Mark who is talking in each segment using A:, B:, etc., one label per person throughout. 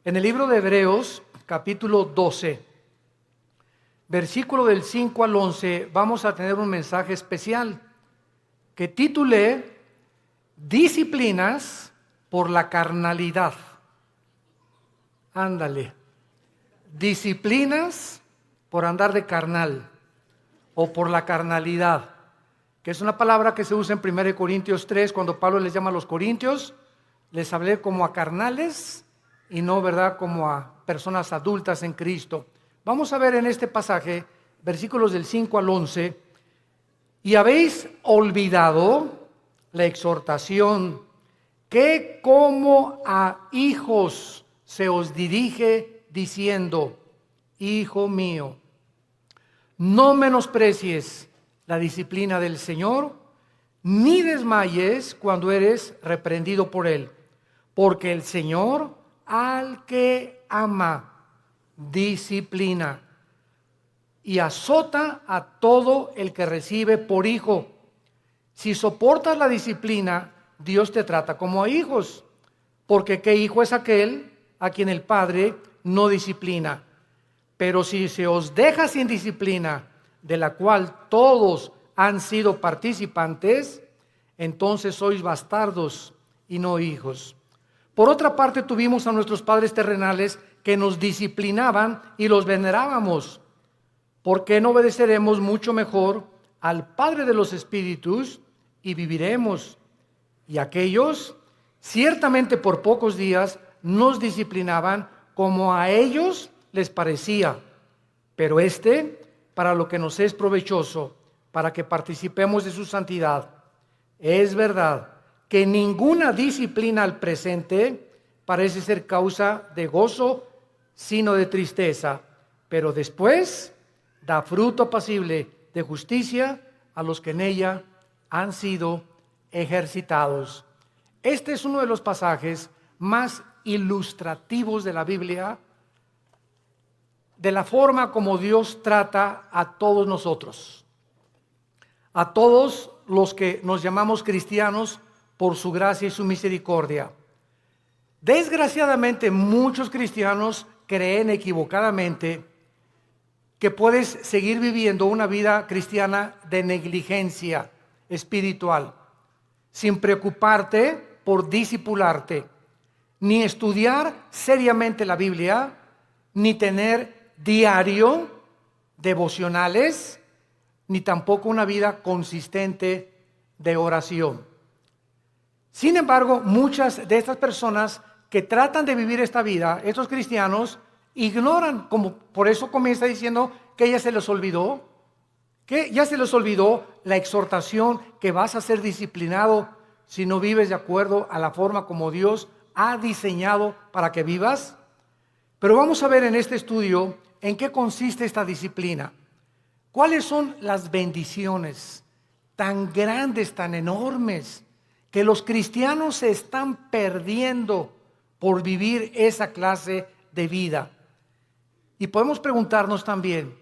A: En el libro de Hebreos, capítulo 12, versículo del 5 al 11, vamos a tener un mensaje especial que titulé Disciplinas por la carnalidad. Ándale, disciplinas por andar de carnal o por la carnalidad, que es una palabra que se usa en 1 Corintios 3, cuando Pablo les llama a los corintios, les hablé como a carnales y no, ¿verdad?, como a personas adultas en Cristo. Vamos a ver en este pasaje, versículos del 5 al 11, y habéis olvidado la exhortación que como a hijos se os dirige diciendo, Hijo mío, no menosprecies la disciplina del Señor, ni desmayes cuando eres reprendido por Él, porque el Señor al que ama disciplina y azota a todo el que recibe por hijo. Si soportas la disciplina, Dios te trata como a hijos, porque ¿qué hijo es aquel a quien el Padre no disciplina? Pero si se os deja sin disciplina, de la cual todos han sido participantes, entonces sois bastardos y no hijos. Por otra parte, tuvimos a nuestros padres terrenales que nos disciplinaban y los venerábamos. ¿Por qué no obedeceremos mucho mejor al Padre de los Espíritus y viviremos? Y aquellos, ciertamente por pocos días, nos disciplinaban como a ellos les parecía, pero para lo que nos es provechoso, para que participemos de su santidad. Es verdad que ninguna disciplina al presente parece ser causa de gozo, sino de tristeza, pero después da fruto apacible de justicia a los que en ella han sido ejercitados. Este es uno de los pasajes más ilustrativos de la Biblia, de la forma como Dios trata a todos nosotros, a todos los que nos llamamos cristianos por su gracia y su misericordia. Desgraciadamente, muchos cristianos creen equivocadamente que puedes seguir viviendo una vida cristiana de negligencia espiritual, sin preocuparte por discipularte, ni estudiar seriamente la Biblia, ni tener diario devocionales, ni tampoco una vida consistente de oración. Sin embargo, muchas de estas personas que tratan de vivir esta vida, estos cristianos, ignoran, como por eso comienza diciendo que ya se les olvidó, la exhortación que vas a ser disciplinado si no vives de acuerdo a la forma como Dios ha diseñado para que vivas. Pero vamos a ver en este estudio en qué consiste esta disciplina. ¿Cuáles son las bendiciones tan grandes, tan enormes, que los cristianos se están perdiendo por vivir esa clase de vida? Y podemos preguntarnos también,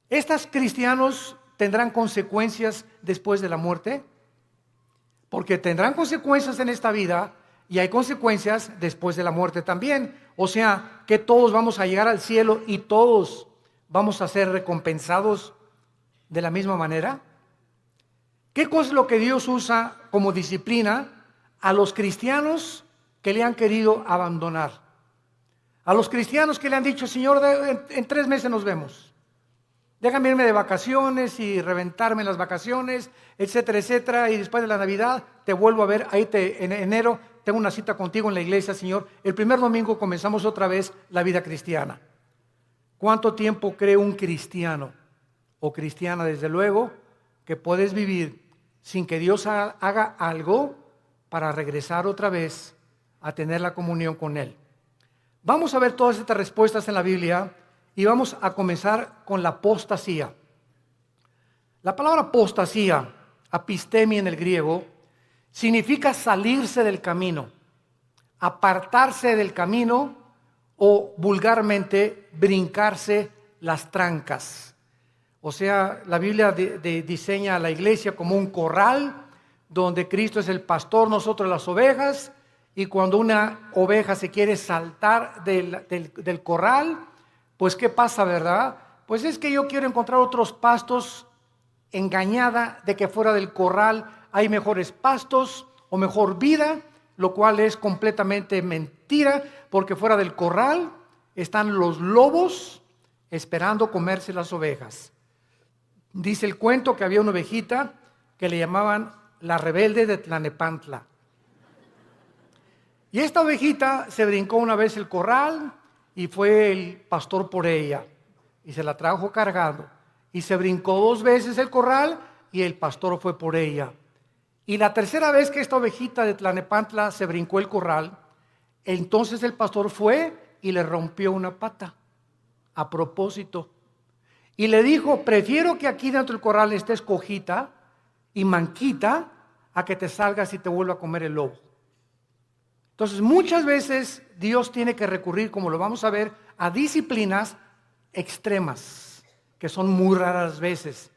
A: ¿estos cristianos tendrán consecuencias después de la muerte? Porque tendrán consecuencias en esta vida y hay consecuencias después de la muerte también. O sea, que todos vamos a llegar al cielo y todos vamos a ser recompensados de la misma manera. ¿Qué cosa es lo que Dios usa como disciplina a los cristianos que le han querido abandonar? A los cristianos que le han dicho, Señor, en 3 meses nos vemos. Déjame irme de vacaciones y reventarme en las vacaciones, etcétera, etcétera. Y después de la Navidad te vuelvo a ver, en enero tengo una cita contigo en la iglesia, Señor. El primer domingo comenzamos otra vez la vida cristiana. ¿Cuánto tiempo cree un cristiano o cristiana, desde luego, que puedes vivir sin que Dios haga algo para regresar otra vez a tener la comunión con Él? Vamos a ver todas estas respuestas en la Biblia y vamos a comenzar con la apostasía. La palabra apostasía, apistemia en el griego, significa salirse del camino, apartarse del camino o vulgarmente brincarse las trancas. O sea, la Biblia diseña a la iglesia como un corral donde Cristo es el pastor, nosotros las ovejas, Y cuando una oveja se quiere saltar del corral, pues ¿qué pasa, verdad? Pues es que yo quiero encontrar otros pastos, engañada de que fuera del corral hay mejores pastos o mejor vida, lo cual es completamente mentira, porque fuera del corral están los lobos esperando comerse las ovejas. Dice el cuento que había una ovejita que le llamaban la rebelde de Tlanepantla. Y esta ovejita se brincó una vez el corral y fue el pastor por ella y se la trajo cargando. Y se brincó 2 veces el corral y el pastor fue por ella. Y la tercera vez que esta ovejita de Tlanepantla se brincó el corral, entonces el pastor fue y le rompió una pata a propósito. Y le dijo: prefiero que aquí dentro del corral estés cojita y manquita a que te salgas y te vuelva a comer el lobo. Entonces muchas veces Dios tiene que recurrir, como lo vamos a ver, a disciplinas extremas, que son muy raras veces.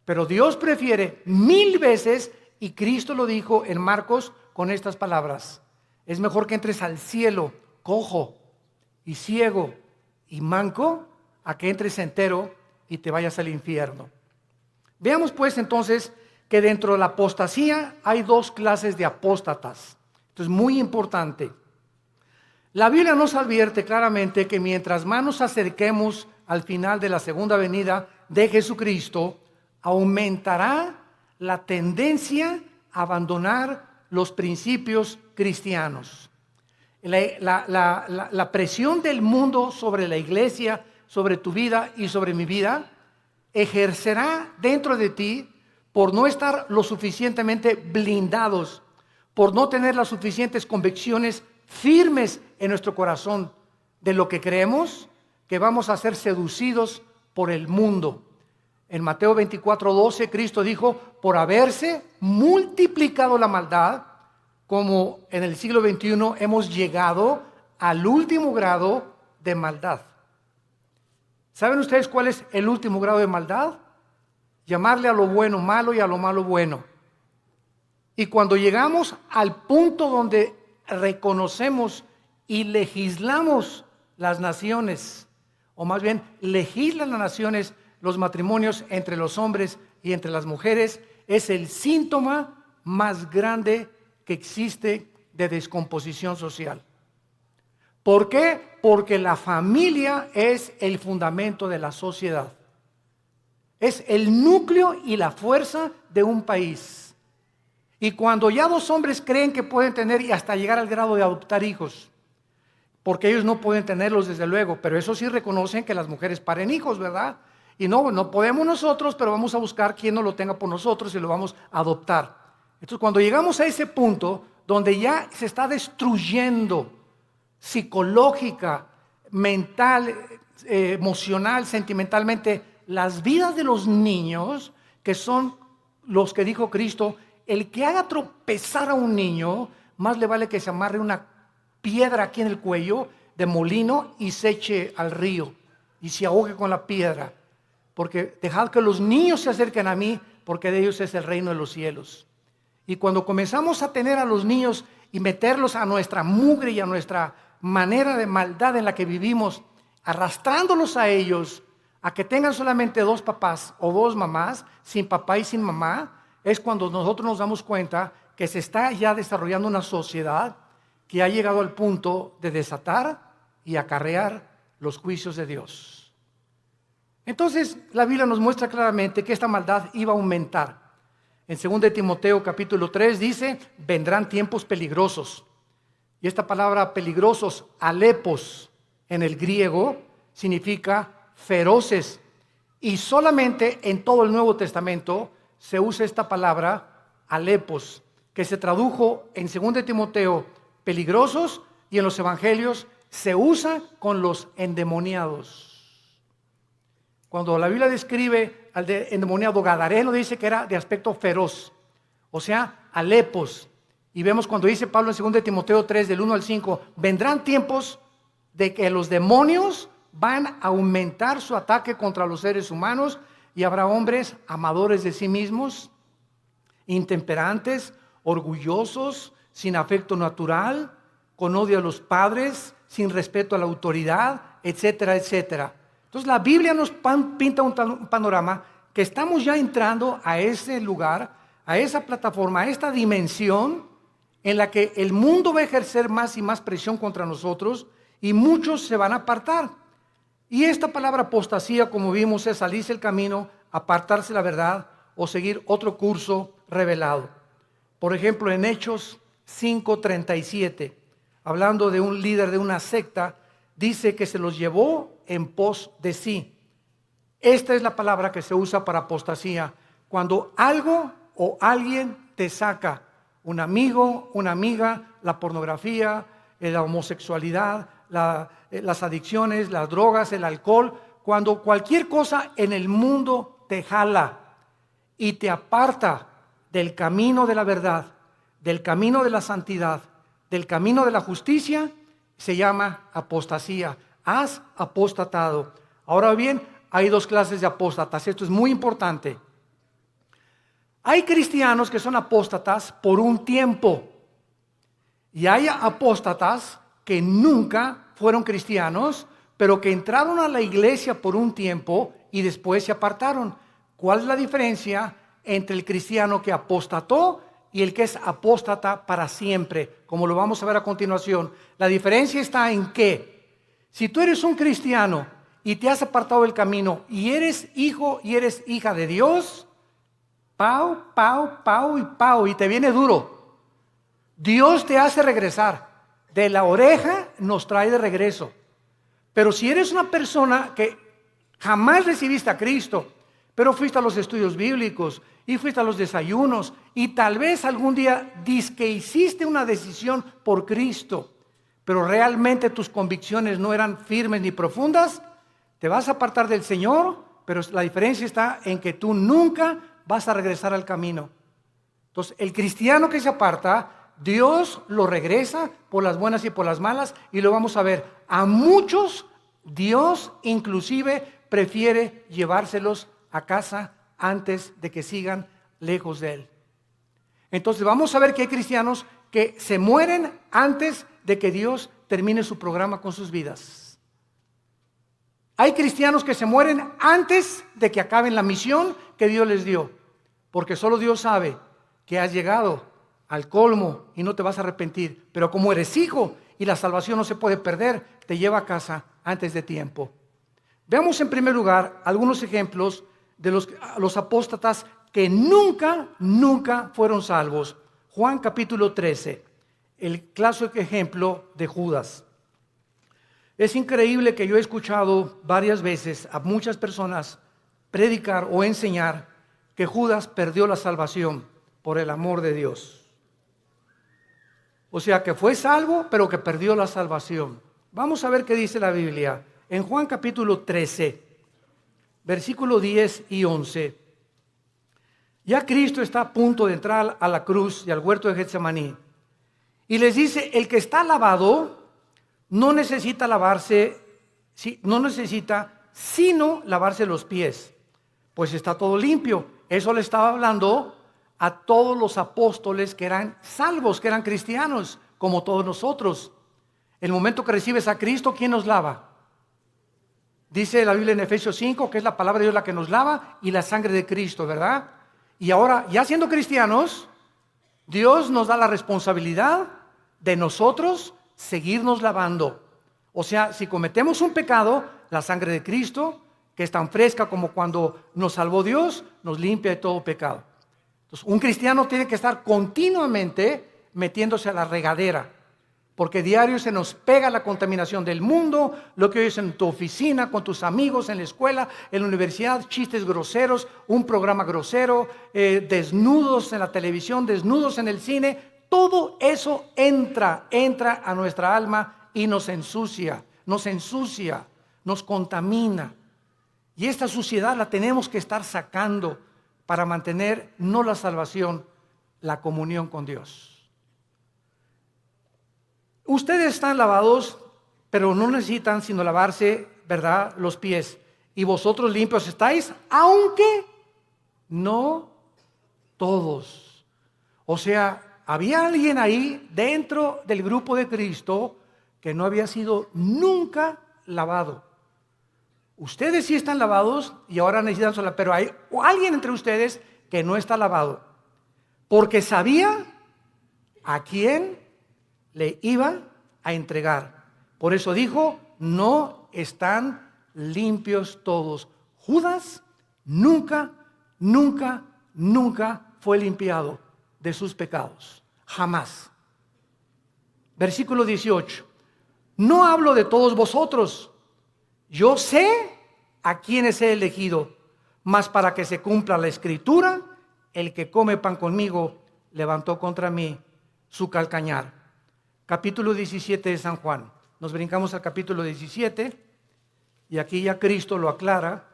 A: Pero Dios prefiere 1000 veces, y Cristo lo dijo en Marcos con estas palabras: es mejor que entres al cielo cojo y ciego y manco, a que entres entero y te vayas al infierno. Veamos pues entonces que dentro de la apostasía hay 2 clases de apóstatas. Esto es muy importante. La Biblia nos advierte claramente que mientras más nos acerquemos al final de la segunda venida de Jesucristo, aumentará la tendencia a abandonar los principios cristianos. La presión del mundo sobre la iglesia, sobre tu vida y sobre mi vida, ejercerá dentro de ti por no estar lo suficientemente blindados, por no tener las suficientes convicciones firmes en nuestro corazón de lo que creemos, que vamos a ser seducidos por el mundo. En Mateo 24:12, Cristo dijo: por haberse multiplicado la maldad, como en el siglo XXI hemos llegado al último grado de maldad. ¿Saben ustedes cuál es el último grado de maldad? Llamarle a lo bueno malo y a lo malo bueno. Y cuando llegamos al punto donde reconocemos y legislamos las naciones, o más bien legislan las naciones los matrimonios entre los hombres y entre las mujeres, es el síntoma más grande que existe de descomposición social. ¿Por qué? Porque la familia es el fundamento de la sociedad. Es el núcleo y la fuerza de un país. Y cuando ya 2 hombres creen que pueden tener y hasta llegar al grado de adoptar hijos, porque ellos no pueden tenerlos desde luego, pero eso sí reconocen que las mujeres paren hijos, ¿verdad? Y no podemos nosotros, pero vamos a buscar quien no lo tenga por nosotros y lo vamos a adoptar. Entonces cuando llegamos a ese punto donde ya se está destruyendo psicológica, mental, emocional, sentimentalmente las vidas de los niños, que son los que dijo Cristo: el que haga tropezar a un niño, más le vale que se amarre una piedra aquí en el cuello de molino y se eche al río y se ahogue con la piedra. Porque dejad que los niños se acerquen a mí, porque de ellos es el reino de los cielos. Y cuando comenzamos a tener a los niños y meterlos a nuestra mugre y a nuestra manera de maldad en la que vivimos, arrastrándolos a ellos a que tengan solamente 2 papás o 2 mamás, sin papá y sin mamá, es cuando nosotros nos damos cuenta que se está ya desarrollando una sociedad que ha llegado al punto de desatar y acarrear los juicios de Dios. Entonces la Biblia nos muestra claramente que esta maldad iba a aumentar. En 2 Timoteo capítulo 3 dice: vendrán tiempos peligrosos. Y esta palabra peligrosos, alepos, en el griego significa feroces. Y solamente en todo el Nuevo Testamento se usa esta palabra alepos, que se tradujo en 2 Timoteo peligrosos, y en los evangelios se usa con los endemoniados. Cuando la Biblia describe al endemoniado gadareno, dice que era de aspecto feroz, o sea, alepos. Y vemos cuando dice Pablo en 2 Timoteo 3 del 1 al 5, vendrán tiempos de que los demonios van a aumentar su ataque contra los seres humanos, y habrá hombres amadores de sí mismos, intemperantes, orgullosos, sin afecto natural, con odio a los padres, sin respeto a la autoridad, etcétera, etcétera. Entonces la Biblia nos pinta un panorama que estamos ya entrando a ese lugar, a esa plataforma, a esta dimensión en la que el mundo va a ejercer más y más presión contra nosotros y muchos se van a apartar. Y esta palabra apostasía, como vimos, es salirse del camino, apartarse de la verdad o seguir otro curso revelado. Por ejemplo, en Hechos 5:37, hablando de un líder de una secta, dice que se los llevó en pos de sí. Esta es la palabra que se usa para apostasía, cuando algo o alguien te saca, un amigo, una amiga, la pornografía, la homosexualidad, las adicciones, las drogas, el alcohol, cuando cualquier cosa en el mundo te jala y te aparta del camino de la verdad, del camino de la santidad, del camino de la justicia, se llama apostasía. Has apostatado. Ahora bien, hay dos clases de apóstatas. Esto es muy importante. Hay cristianos que son apóstatas por un tiempo y hay apóstatas que nunca fueron cristianos, pero que entraron a la iglesia por un tiempo y después se apartaron. ¿Cuál es la diferencia entre el cristiano que apostató y el que es apóstata para siempre? Como lo vamos a ver a continuación. La diferencia está en que si tú eres un cristiano y te has apartado del camino y eres hijo y eres hija de Dios, pau, y te viene duro. Dios te hace regresar. De la oreja nos trae de regreso. Pero si eres una persona que jamás recibiste a Cristo, pero fuiste a los estudios bíblicos y fuiste a los desayunos y tal vez algún día que hiciste una decisión por Cristo, pero realmente tus convicciones no eran firmes ni profundas, te vas a apartar del Señor, pero la diferencia está en que tú nunca vas a regresar al camino. Entonces, el cristiano que se aparta, Dios lo regresa por las buenas y por las malas, y lo vamos a ver. A muchos Dios inclusive prefiere llevárselos a casa antes de que sigan lejos de Él. Entonces vamos a ver que hay cristianos que se mueren antes de que Dios termine su programa con sus vidas. Hay cristianos que se mueren antes de que acaben la misión que Dios les dio, porque solo Dios sabe que has llegado al colmo y no te vas a arrepentir, pero como eres hijo y la salvación no se puede perder, te lleva a casa antes de tiempo. Veamos en primer lugar algunos ejemplos de los apóstatas que nunca fueron salvos. Juan capítulo 13, el clásico ejemplo de Judas. Es increíble que yo he escuchado varias veces a muchas personas predicar o enseñar que Judas perdió la salvación por el amor de Dios. O sea, que fue salvo, pero que perdió la salvación. Vamos a ver qué dice la Biblia. En Juan capítulo 13, versículo 10 y 11. Ya Cristo está a punto de entrar a la cruz y al huerto de Getsemaní. Y les dice, el que está lavado no necesita sino lavarse los pies, pues está todo limpio. Eso le estaba hablando a todos los apóstoles que eran salvos, que eran cristianos, como todos nosotros. El momento que recibes a Cristo, ¿quién nos lava? Dice la Biblia en Efesios 5 que es la palabra de Dios la que nos lava y la sangre de Cristo, ¿verdad? Y ahora, ya siendo cristianos, Dios nos da la responsabilidad de nosotros seguirnos lavando. O sea, si cometemos un pecado, la sangre de Cristo, que es tan fresca como cuando nos salvó Dios, nos limpia de todo pecado. Entonces, un cristiano tiene que estar continuamente metiéndose a la regadera, porque diario se nos pega la contaminación del mundo, lo que oyes en tu oficina, con tus amigos, en la escuela, en la universidad, chistes groseros, un programa grosero, desnudos en la televisión, desnudos en el cine. Todo eso entra a nuestra alma y nos ensucia, nos contamina. Y esta suciedad la tenemos que estar sacando para mantener no la salvación, la comunión con Dios. Ustedes están lavados, pero no necesitan sino lavarse, ¿verdad?, los pies. Y vosotros limpios estáis, aunque no todos. O sea, había alguien ahí dentro del grupo de Cristo que no había sido nunca lavado. Ustedes sí están lavados y ahora necesitan sola, pero hay alguien entre ustedes que no está lavado, porque sabía a quién le iba a entregar. Por eso dijo, no están limpios todos. Judas nunca fue limpiado de sus pecados, jamás. Versículo 18, no hablo de todos vosotros, yo sé a quienes he elegido, mas para que se cumpla la escritura, el que come pan conmigo levantó contra mí su calcañar. Capítulo 17 de San Juan. Nos brincamos al capítulo 17 y aquí ya Cristo lo aclara,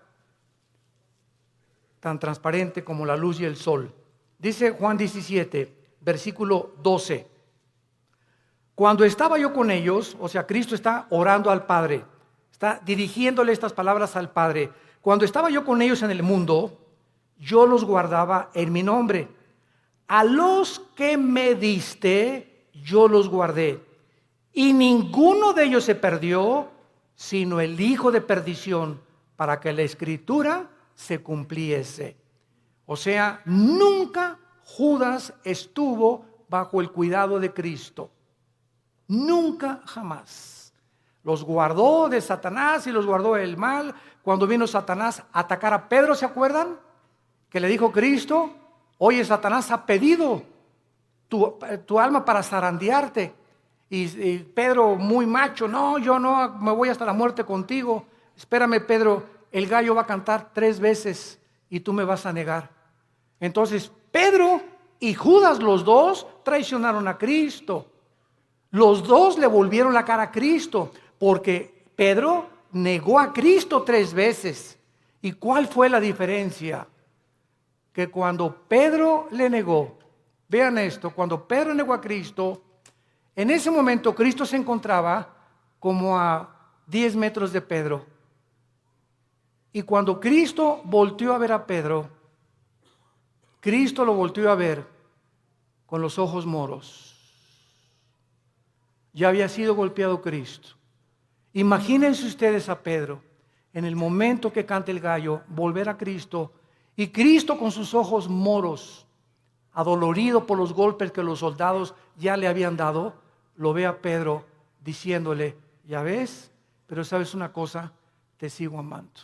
A: tan transparente como la luz y el sol. Dice Juan 17, versículo 12. Cuando estaba yo con ellos, o sea, Cristo está orando al Padre, está dirigiéndole estas palabras al Padre. Cuando estaba yo con ellos en el mundo, yo los guardaba en mi nombre. A los que me diste, yo los guardé. Y ninguno de ellos se perdió, sino el hijo de perdición, para que la escritura se cumpliese. O sea, nunca Judas estuvo bajo el cuidado de Cristo. Nunca, jamás. Los guardó de Satanás y los guardó del mal. Cuando vino Satanás a atacar a Pedro, ¿se acuerdan? Que le dijo Cristo, oye, Satanás ha pedido tu alma para zarandearte. Y Pedro, muy macho, no, yo no, me voy hasta la muerte contigo. Espérame, Pedro, el gallo va a cantar 3 veces y tú me vas a negar. Entonces, Pedro y Judas, los dos, traicionaron a Cristo. Los dos le volvieron la cara a Cristo, porque Pedro negó a Cristo 3 veces. ¿Y cuál fue la diferencia? Que cuando Pedro le negó, vean esto, cuando Pedro negó a Cristo, en ese momento Cristo se encontraba como a 10 metros de Pedro. Y cuando Cristo volteó a ver a Pedro, Cristo lo volteó a ver con los ojos moros. Ya había sido golpeado Cristo. Imagínense ustedes a Pedro, en el momento que cante el gallo, volver a Cristo, y Cristo con sus ojos moros, adolorido por los golpes que los soldados ya le habían dado, lo ve a Pedro diciéndole, ya ves, pero sabes una cosa, te sigo amando.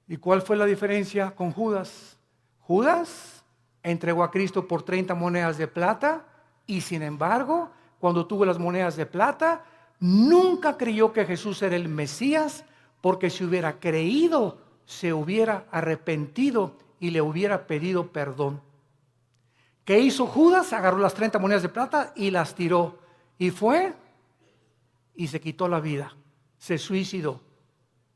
A: ¿Y cuál fue la diferencia con Judas? Judas entregó a Cristo por 30 monedas de plata y sin embargo, cuando tuvo las monedas de plata, nunca creyó que Jesús era el Mesías, porque si hubiera creído, se hubiera arrepentido y le hubiera pedido perdón. ¿Qué hizo Judas? Agarró las 30 monedas de plata y las tiró. Y fue y se quitó la vida. Se suicidó.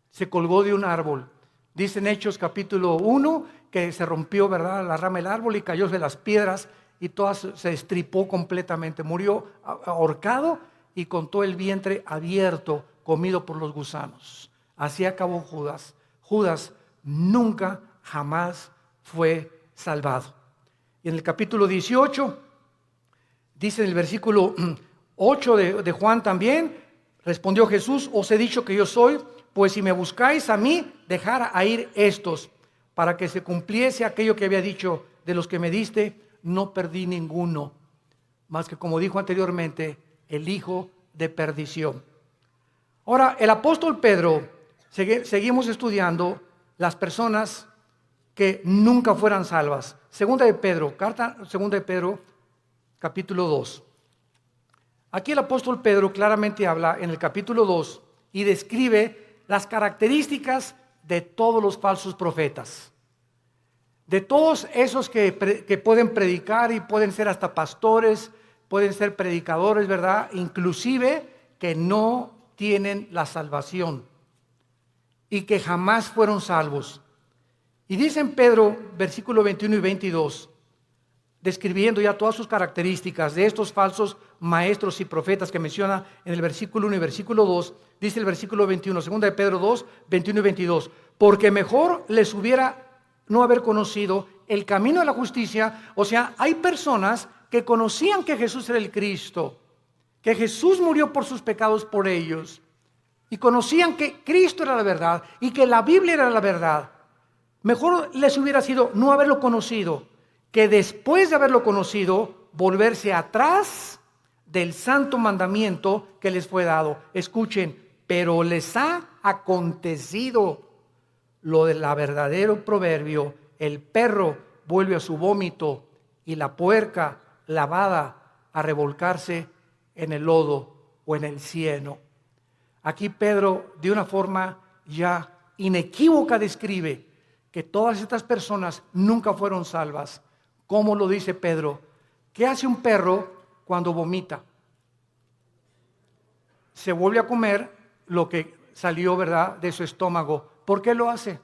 A: Se colgó de un árbol. Dice en Hechos capítulo 1 que se rompió, ¿verdad?, la rama del árbol y cayó de las piedras y todas se estripó completamente. Murió ahorcado y con todo el vientre abierto, comido por los gusanos. Así acabó Judas. Judas nunca, jamás fue salvado. Y en el capítulo 18, dice en el versículo 8 de Juan también, respondió Jesús, os he dicho que yo soy, pues si me buscáis a mí, dejad a ir estos, para que se cumpliese aquello que había dicho, de los que me diste, no perdí ninguno, más que como dijo anteriormente, el hijo de perdición. Ahora, el apóstol Pedro, seguimos estudiando las personas que nunca fueran salvas. Carta segunda de Pedro, capítulo 2. Aquí el apóstol Pedro claramente habla en el capítulo 2 y describe las características de todos los falsos profetas. De todos esos que pueden predicar y pueden ser hasta pastores, pueden ser predicadores, ¿verdad? Inclusive que no tienen la salvación y que jamás fueron salvos. Y dice en Pedro, versículo 21 y 22, describiendo ya todas sus características de estos falsos maestros y profetas que menciona en el versículo 1 y versículo 2, dice el versículo 21, segunda de Pedro 2, 21 y 22, porque mejor les hubiera no haber conocido el camino de la justicia. O sea, hay personas que conocían que Jesús era el Cristo, que Jesús murió por sus pecados por ellos, y conocían que Cristo era la verdad y que la Biblia era la verdad. Mejor les hubiera sido no haberlo conocido, que después de haberlo conocido, volverse atrás del santo mandamiento que les fue dado. Escuchen, pero les ha acontecido lo del verdadero proverbio: el perro vuelve a su vómito y la puerca lavada a revolcarse en el lodo o en el cieno. Aquí Pedro, de una forma ya inequívoca, describe que todas estas personas nunca fueron salvas. ¿Cómo lo dice Pedro? ¿Qué hace un perro cuando vomita? Se vuelve a comer lo que salió, ¿verdad?, de su estómago. ¿Por qué lo hace?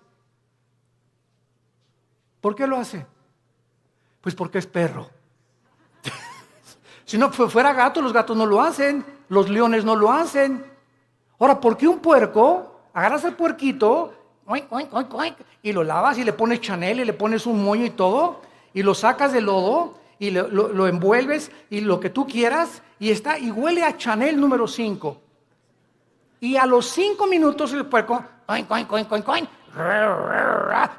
A: ¿Por qué lo hace? Pues porque es perro. Si no fuera gato, los gatos no lo hacen, los leones no lo hacen. Ahora, ¿por qué un puerco? Agarras al puerquito y lo lavas y le pones Chanel y le pones un moño y todo, y lo sacas del lodo y lo envuelves y lo que tú quieras, y huele a Chanel número 5. Y a los 5 minutos el puerco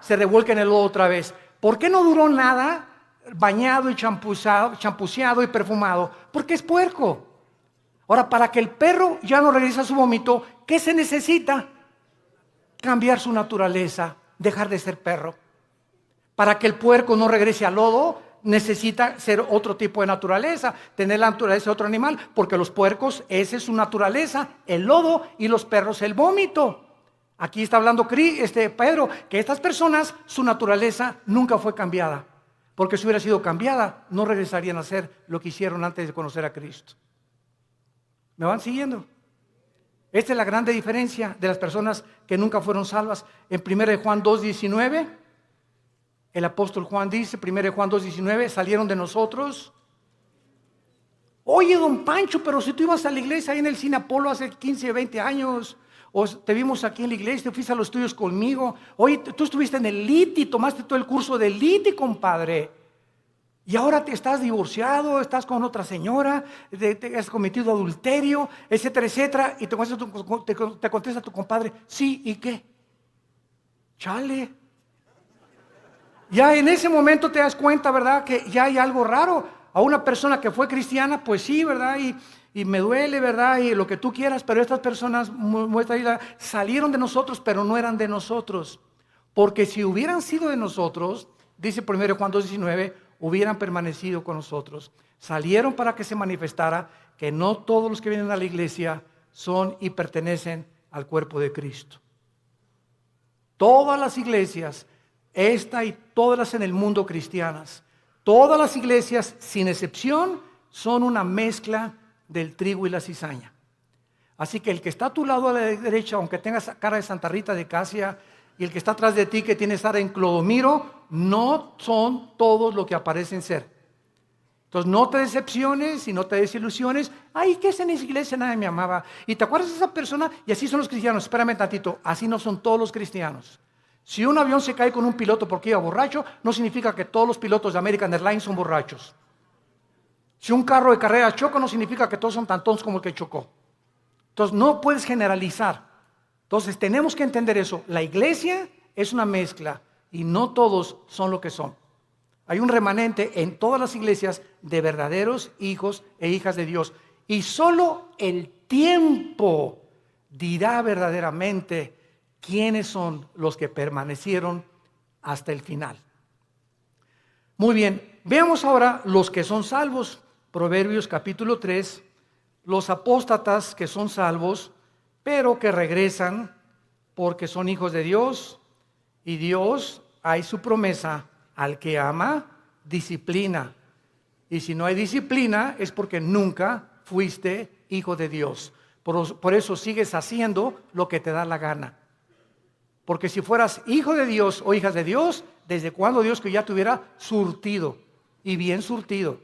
A: se revuelca en el lodo otra vez. ¿Por qué no duró nada bañado y champuceado y perfumado? Porque es puerco. Ahora, para que el perro ya no regrese a su vómito, ¿qué se necesita? Cambiar su naturaleza, dejar de ser perro. Para que el puerco no regrese al lodo, necesita ser otro tipo de naturaleza, tener la naturaleza de otro animal, porque los puercos, esa es su naturaleza, el lodo, y los perros el vómito. Aquí está hablando Pedro, que estas personas, su naturaleza nunca fue cambiada, porque si hubiera sido cambiada, no regresarían a ser lo que hicieron antes de conocer a Cristo. ¿Me van siguiendo? Esta es la grande diferencia de las personas que nunca fueron salvas. En 1 Juan 2:19, el apóstol Juan dice, 1 Juan 2:19, salieron de nosotros. Oye, don Pancho, pero si tú ibas a la iglesia ahí en el Cine Apolo hace 15, 20 años, o te vimos aquí en la iglesia, te fuiste a los estudios conmigo. Oye, tú estuviste en el LITI, tomaste todo el curso del LITI, compadre. Y ahora te estás divorciado, estás con otra señora, te has cometido adulterio, etcétera, etcétera. Y te contesta tu compadre, sí, ¿y qué? Chale. Ya en ese momento te das cuenta, ¿verdad?, que ya hay algo raro. A una persona que fue cristiana, pues sí, ¿verdad? Y me duele, ¿verdad? Y lo que tú quieras, pero estas personas salieron de nosotros, pero no eran de nosotros. Porque si hubieran sido de nosotros, dice 1 Juan 2:19, hubieran permanecido con nosotros. Salieron para que se manifestara que no todos los que vienen a la iglesia son y pertenecen al cuerpo de Cristo. Todas las iglesias, esta y todas las en el mundo cristianas, todas las iglesias, sin excepción, son una mezcla del trigo y la cizaña. Así que el que está a tu lado a la derecha, aunque tengas cara de Santa Rita de Casia, y el que está atrás de ti, que tiene cara en Clodomiro, no son todos lo que aparecen ser. Entonces no te decepciones y no te desilusiones. Ay, ¿qué es en esa iglesia? Nadie me amaba. ¿Y te acuerdas de esa persona? Y así son los cristianos. Espérame tantito, así no son todos los cristianos. Si un avión se cae con un piloto porque iba borracho, no significa que todos los pilotos de American Airlines son borrachos. Si un carro de carrera choca, no significa que todos son tan tontos como el que chocó. Entonces no puedes generalizar. Entonces tenemos que entender eso. La iglesia es una mezcla y no todos son lo que son. Hay un remanente en todas las iglesias de verdaderos hijos e hijas de Dios. Y solo el tiempo dirá verdaderamente quiénes son los que permanecieron hasta el final. Muy bien, veamos ahora los que son salvos. Proverbios capítulo 3, los apóstatas que son salvos, pero que regresan porque son hijos de Dios, y Dios, hay su promesa, al que ama, disciplina. Y si no hay disciplina es porque nunca fuiste hijo de Dios. Por eso sigues haciendo lo que te da la gana. Porque si fueras hijo de Dios o hijas de Dios, ¿desde cuándo Dios que ya te hubiera surtido? Y bien surtido.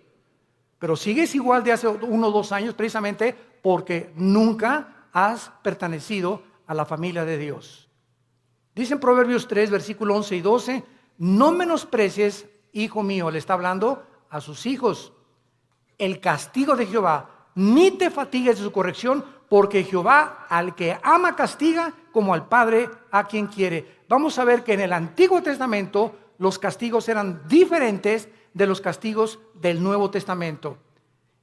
A: Pero sigues igual de hace 1 o 2 años precisamente porque nunca has pertenecido a la familia de Dice en Proverbios 3, versículo 11 y 12, no menosprecies hijo mío, le está hablando a sus hijos. El castigo de Jehová, ni te fatigues de su corrección, porque Jehová al que ama castiga, como al padre a quien quiere. Vamos a ver que en el Antiguo Testamento los castigos eran diferentes de los castigos del Nuevo Testamento.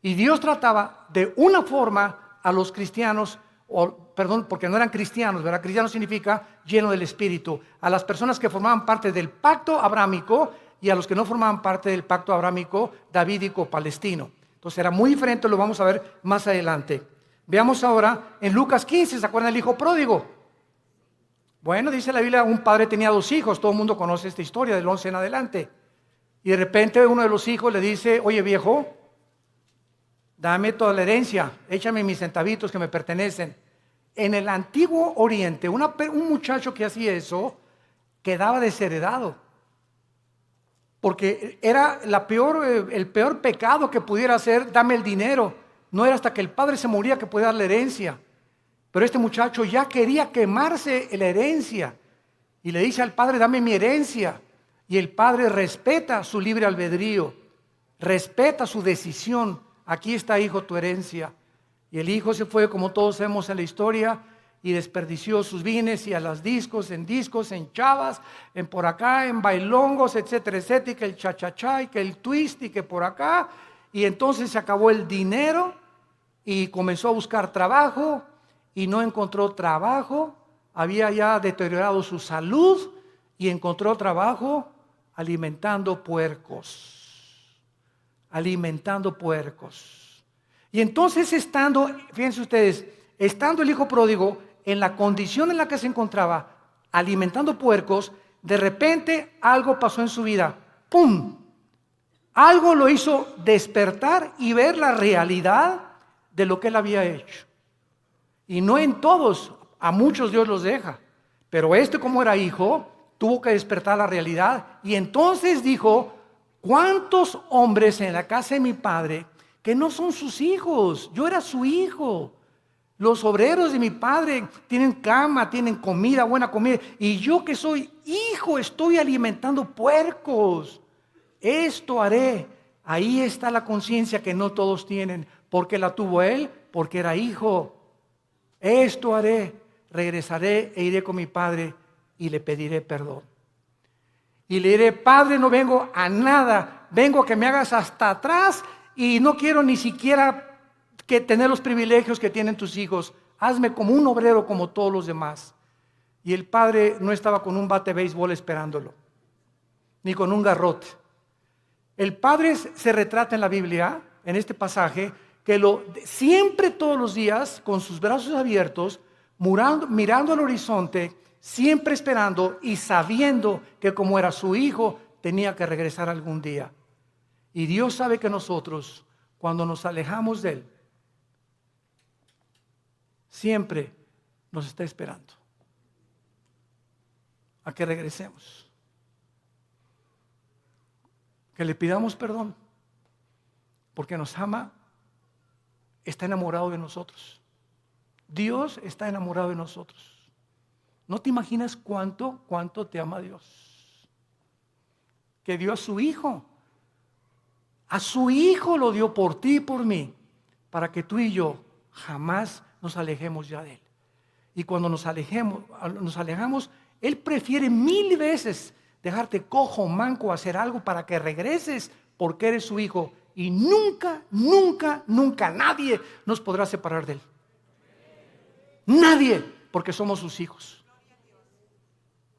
A: Y Dios trataba de una forma a los cristianos, porque no eran cristianos, ¿verdad? Cristiano significa lleno del Espíritu. A las personas que formaban parte del pacto abrámico y a los que no formaban parte del pacto abrámico davídico-palestino. Entonces era muy diferente, lo vamos a ver más adelante. Veamos ahora en Lucas 15, ¿se acuerdan del hijo pródigo? Bueno, dice la Biblia, un padre tenía 2 hijos, todo el mundo conoce esta historia del 11 en adelante. Y de repente uno de los hijos le dice, oye viejo, dame toda la herencia, échame mis centavitos que me pertenecen. En el antiguo Oriente, un muchacho que hacía eso quedaba desheredado. Porque era el peor pecado que pudiera hacer, dame el dinero. No era hasta que el padre se moría que podía dar la herencia. Pero este muchacho ya quería quemarse la herencia. Y le dice al padre, dame mi herencia. Y el padre respeta su libre albedrío, respeta su decisión. Aquí está, hijo, tu herencia. Y el hijo se fue, como todos sabemos en la historia, y desperdició sus bienes y a las discos, en chavas, en por acá, en bailongos, etcétera, etcétera, y que el cha-cha-cha, y que el twist, y que por acá. Y entonces se acabó el dinero y comenzó a buscar trabajo y no encontró trabajo. Había ya deteriorado su salud y encontró trabajo alimentando puercos. Alimentando puercos. Y entonces fíjense ustedes, estando el hijo pródigo en la condición en la que se encontraba, alimentando puercos, de repente algo pasó en su vida. ¡Pum! Algo lo hizo despertar y ver la realidad de lo que él había hecho. Y no en todos, a muchos Dios los deja. Pero como era hijo, tuvo que despertar la realidad. Y entonces dijo, ¿cuántos hombres en la casa de mi padre que no son sus hijos? Yo era su hijo. Los obreros de mi padre tienen cama, tienen comida, buena comida. Y yo que soy hijo estoy alimentando puercos. Esto haré. Ahí está la conciencia que no todos tienen. ¿Por qué la tuvo él? Porque era hijo. Esto haré. Regresaré e iré con mi padre y le pediré perdón. Y le diré, Padre, no vengo a nada. Vengo a que me hagas hasta atrás y no quiero ni siquiera que tener los privilegios que tienen tus hijos. Hazme como un obrero como todos los demás. Y el padre no estaba con un bate de béisbol esperándolo, ni con un garrote. El padre se retrata en la Biblia, en este pasaje, que siempre todos los días, con sus brazos abiertos, mirando al horizonte, siempre esperando y sabiendo que como era su hijo, tenía que regresar algún día. Y Dios sabe que nosotros, cuando nos alejamos de Él, siempre nos está esperando a que regresemos, que le pidamos perdón, porque nos ama, está enamorado de nosotros. Dios está enamorado de nosotros. No te imaginas cuánto te ama Dios, que dio a su hijo. A su hijo lo dio por ti y por mí, para que tú y yo jamás nos alejemos ya de Él. Y cuando nos alejamos, Él prefiere 1000 veces dejarte cojo, manco, hacer algo para que regreses, porque eres su hijo. Y nunca, nunca, nunca nadie nos podrá separar de Él. Nadie, porque somos sus hijos.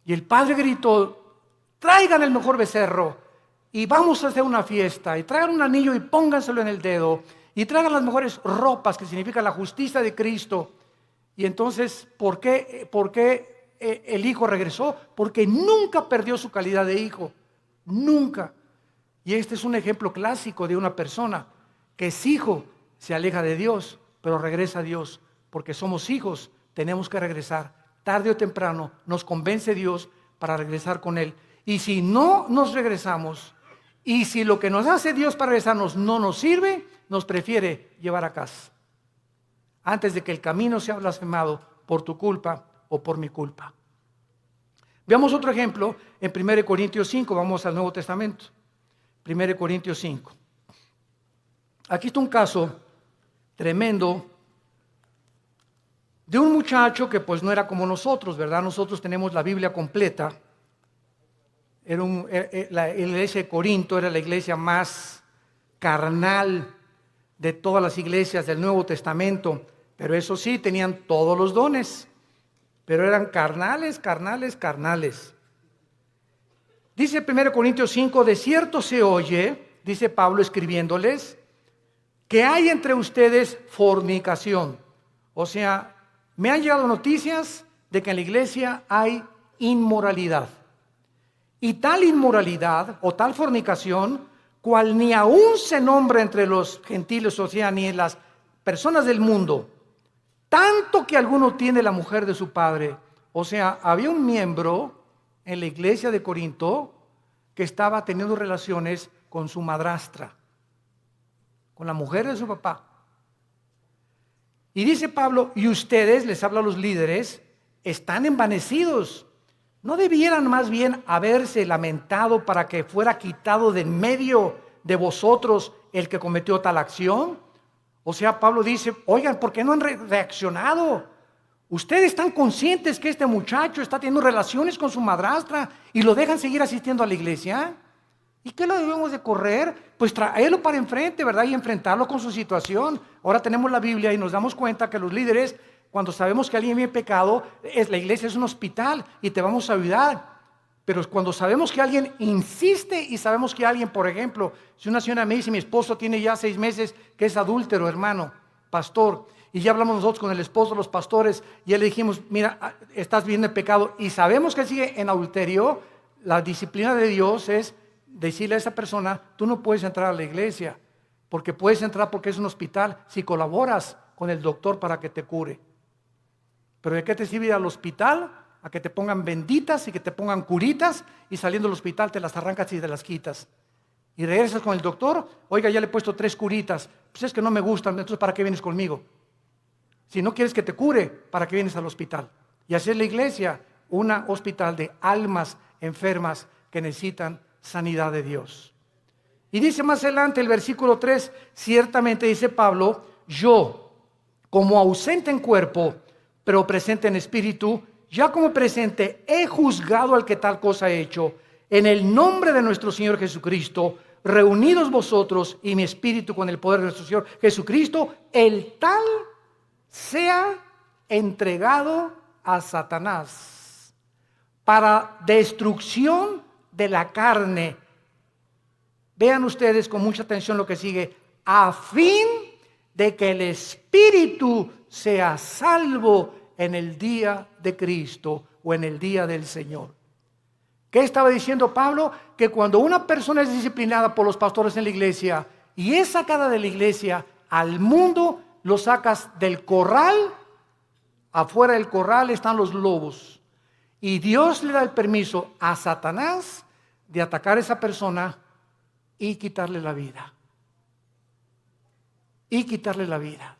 A: Y el padre gritó, traigan el mejor becerro y vamos a hacer una fiesta, y traigan un anillo y pónganselo en el dedo, y traigan las mejores ropas, que significa la justicia de Cristo. Y entonces, ¿por qué el hijo regresó? Porque nunca perdió su calidad de hijo, nunca. Y este es un ejemplo clásico de una persona que es hijo, se aleja de Dios, pero regresa a Dios, porque somos hijos, tenemos que regresar. Tarde o temprano nos convence Dios para regresar con Él. Y si no nos regresamos, y si lo que nos hace Dios para regresarnos no nos sirve, nos prefiere llevar a casa, antes de que el camino sea blasfemado por tu culpa o por mi culpa. Veamos otro ejemplo en 1 Corintios 5, vamos al Nuevo Testamento. 1 Corintios 5. Aquí está un caso tremendo de un muchacho que pues no era como nosotros, ¿verdad? Nosotros tenemos la Biblia completa. La iglesia de Corinto era la iglesia más carnal de todas las iglesias del Nuevo Testamento, pero eso sí, tenían todos los dones, pero eran carnales. Dice 1 Corintios 5, de cierto se oye, dice Pablo escribiéndoles, que hay entre ustedes fornicación. O sea, me han llegado noticias de que en la iglesia hay inmoralidad. Y tal inmoralidad o tal fornicación, cual ni aún se nombra entre los gentiles, o sea, ni en las personas del mundo, tanto que alguno tiene la mujer de su padre. O sea, había un miembro en la iglesia de Corinto que estaba teniendo relaciones con su madrastra, con la mujer de su papá. Y dice Pablo, y ustedes, les habla a los líderes, están envanecidos. ¿No debieran más bien haberse lamentado para que fuera quitado de en medio de vosotros el que cometió tal acción? O sea, Pablo dice, oigan, ¿por qué no han reaccionado? Ustedes están conscientes que este muchacho está teniendo relaciones con su madrastra y lo dejan seguir asistiendo a la iglesia. ¿Y qué lo debemos de correr? Pues traerlo para enfrente, ¿verdad? Y enfrentarlo con su situación. Ahora tenemos la Biblia y nos damos cuenta que los líderes, cuando sabemos que alguien viene pecado, la iglesia es un hospital y te vamos a ayudar. Pero cuando sabemos que alguien insiste y sabemos que alguien, por ejemplo, si una señora me dice, mi esposo tiene ya 6 meses que es adúltero, hermano, pastor, y ya hablamos nosotros con el esposo de los pastores, y ya le dijimos, mira, estás viviendo en pecado, y sabemos que sigue en adulterio, la disciplina de Dios es decirle a esa persona, tú no puedes entrar a la iglesia, porque puedes entrar porque es un hospital, si colaboras con el doctor para que te cure. Pero ¿de qué te sirve ir al hospital? A que te pongan benditas y que te pongan curitas, y saliendo del hospital te las arrancas y te las quitas. Y regresas con el doctor, oiga, ya le he puesto 3 curitas, pues es que no me gustan, entonces ¿para qué vienes conmigo? Si no quieres que te cure, ¿para qué vienes al hospital? Y así es la iglesia, un hospital de almas enfermas que necesitan sanidad de Dios. Y dice más adelante el versículo 3, ciertamente dice Pablo, yo, como ausente en cuerpo, pero presente en espíritu, ya como presente he juzgado al que tal cosa ha hecho, en el nombre de nuestro Señor Jesucristo, reunidos vosotros y mi espíritu con el poder de nuestro Señor Jesucristo, el tal sea entregado a Satanás para destrucción de la carne. Vean ustedes con mucha atención lo que sigue, a fin de que el espíritu sea salvo en el día de Cristo o en el día del Señor. ¿Qué estaba diciendo Pablo? Que cuando una persona es disciplinada por los pastores en la iglesia y es sacada de la iglesia al mundo, lo sacas del corral, afuera del corral están los lobos. Y Dios le da el permiso a Satanás de atacar a esa persona y quitarle la vida. Y quitarle la vida.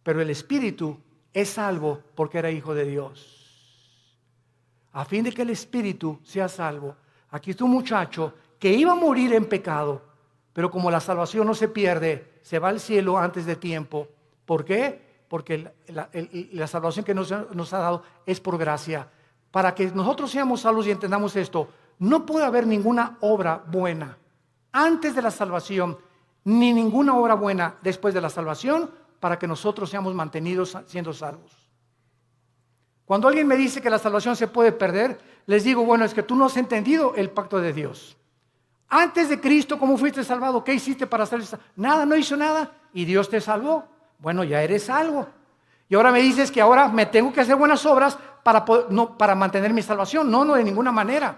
A: Pero el espíritu es salvo porque era hijo de Dios. A fin de que el espíritu sea salvo. Aquí está un muchacho que iba a morir en pecado, pero como la salvación no se pierde, se va al cielo antes de tiempo. ¿Por qué? Porque la salvación que nos ha dado es por gracia. Para que nosotros seamos salvos y entendamos esto, no puede haber ninguna obra buena antes de la salvación, ni ninguna obra buena después de la salvación, para que nosotros seamos mantenidos siendo salvos. Cuando alguien me dice que la salvación se puede perder, les digo, bueno, es que tú no has entendido el pacto de Dios. Antes de Cristo, ¿cómo fuiste salvado? ¿Qué hiciste para ser salvo? Nada, no hizo nada. ¿Y Dios te salvó? Bueno, ya eres salvo. Y ahora me dices que ahora me tengo que hacer buenas obras para mantener mi salvación. No, de ninguna manera.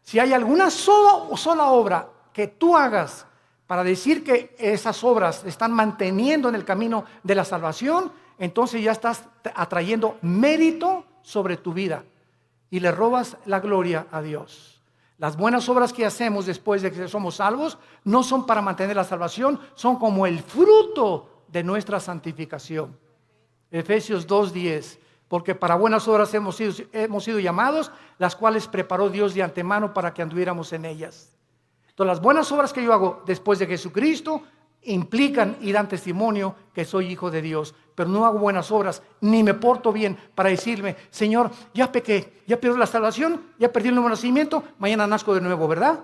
A: Si hay alguna sola obra que tú hagas para decir que esas obras te están manteniendo en el camino de la salvación, entonces ya estás atrayendo mérito sobre tu vida y le robas la gloria a Dios. Las buenas obras que hacemos después de que somos salvos no son para mantener la salvación, son como el fruto de nuestra santificación. Efesios 2:10, porque para buenas obras hemos sido llamados, las cuales preparó Dios de antemano para que anduviéramos en ellas. Entonces las buenas obras que yo hago después de Jesucristo implican y dan testimonio que soy hijo de Dios, pero no hago buenas obras, ni me porto bien para decirme, Señor, ya pequé, ya perdí la salvación, ya perdí el nuevo nacimiento, mañana nazco de nuevo, ¿verdad?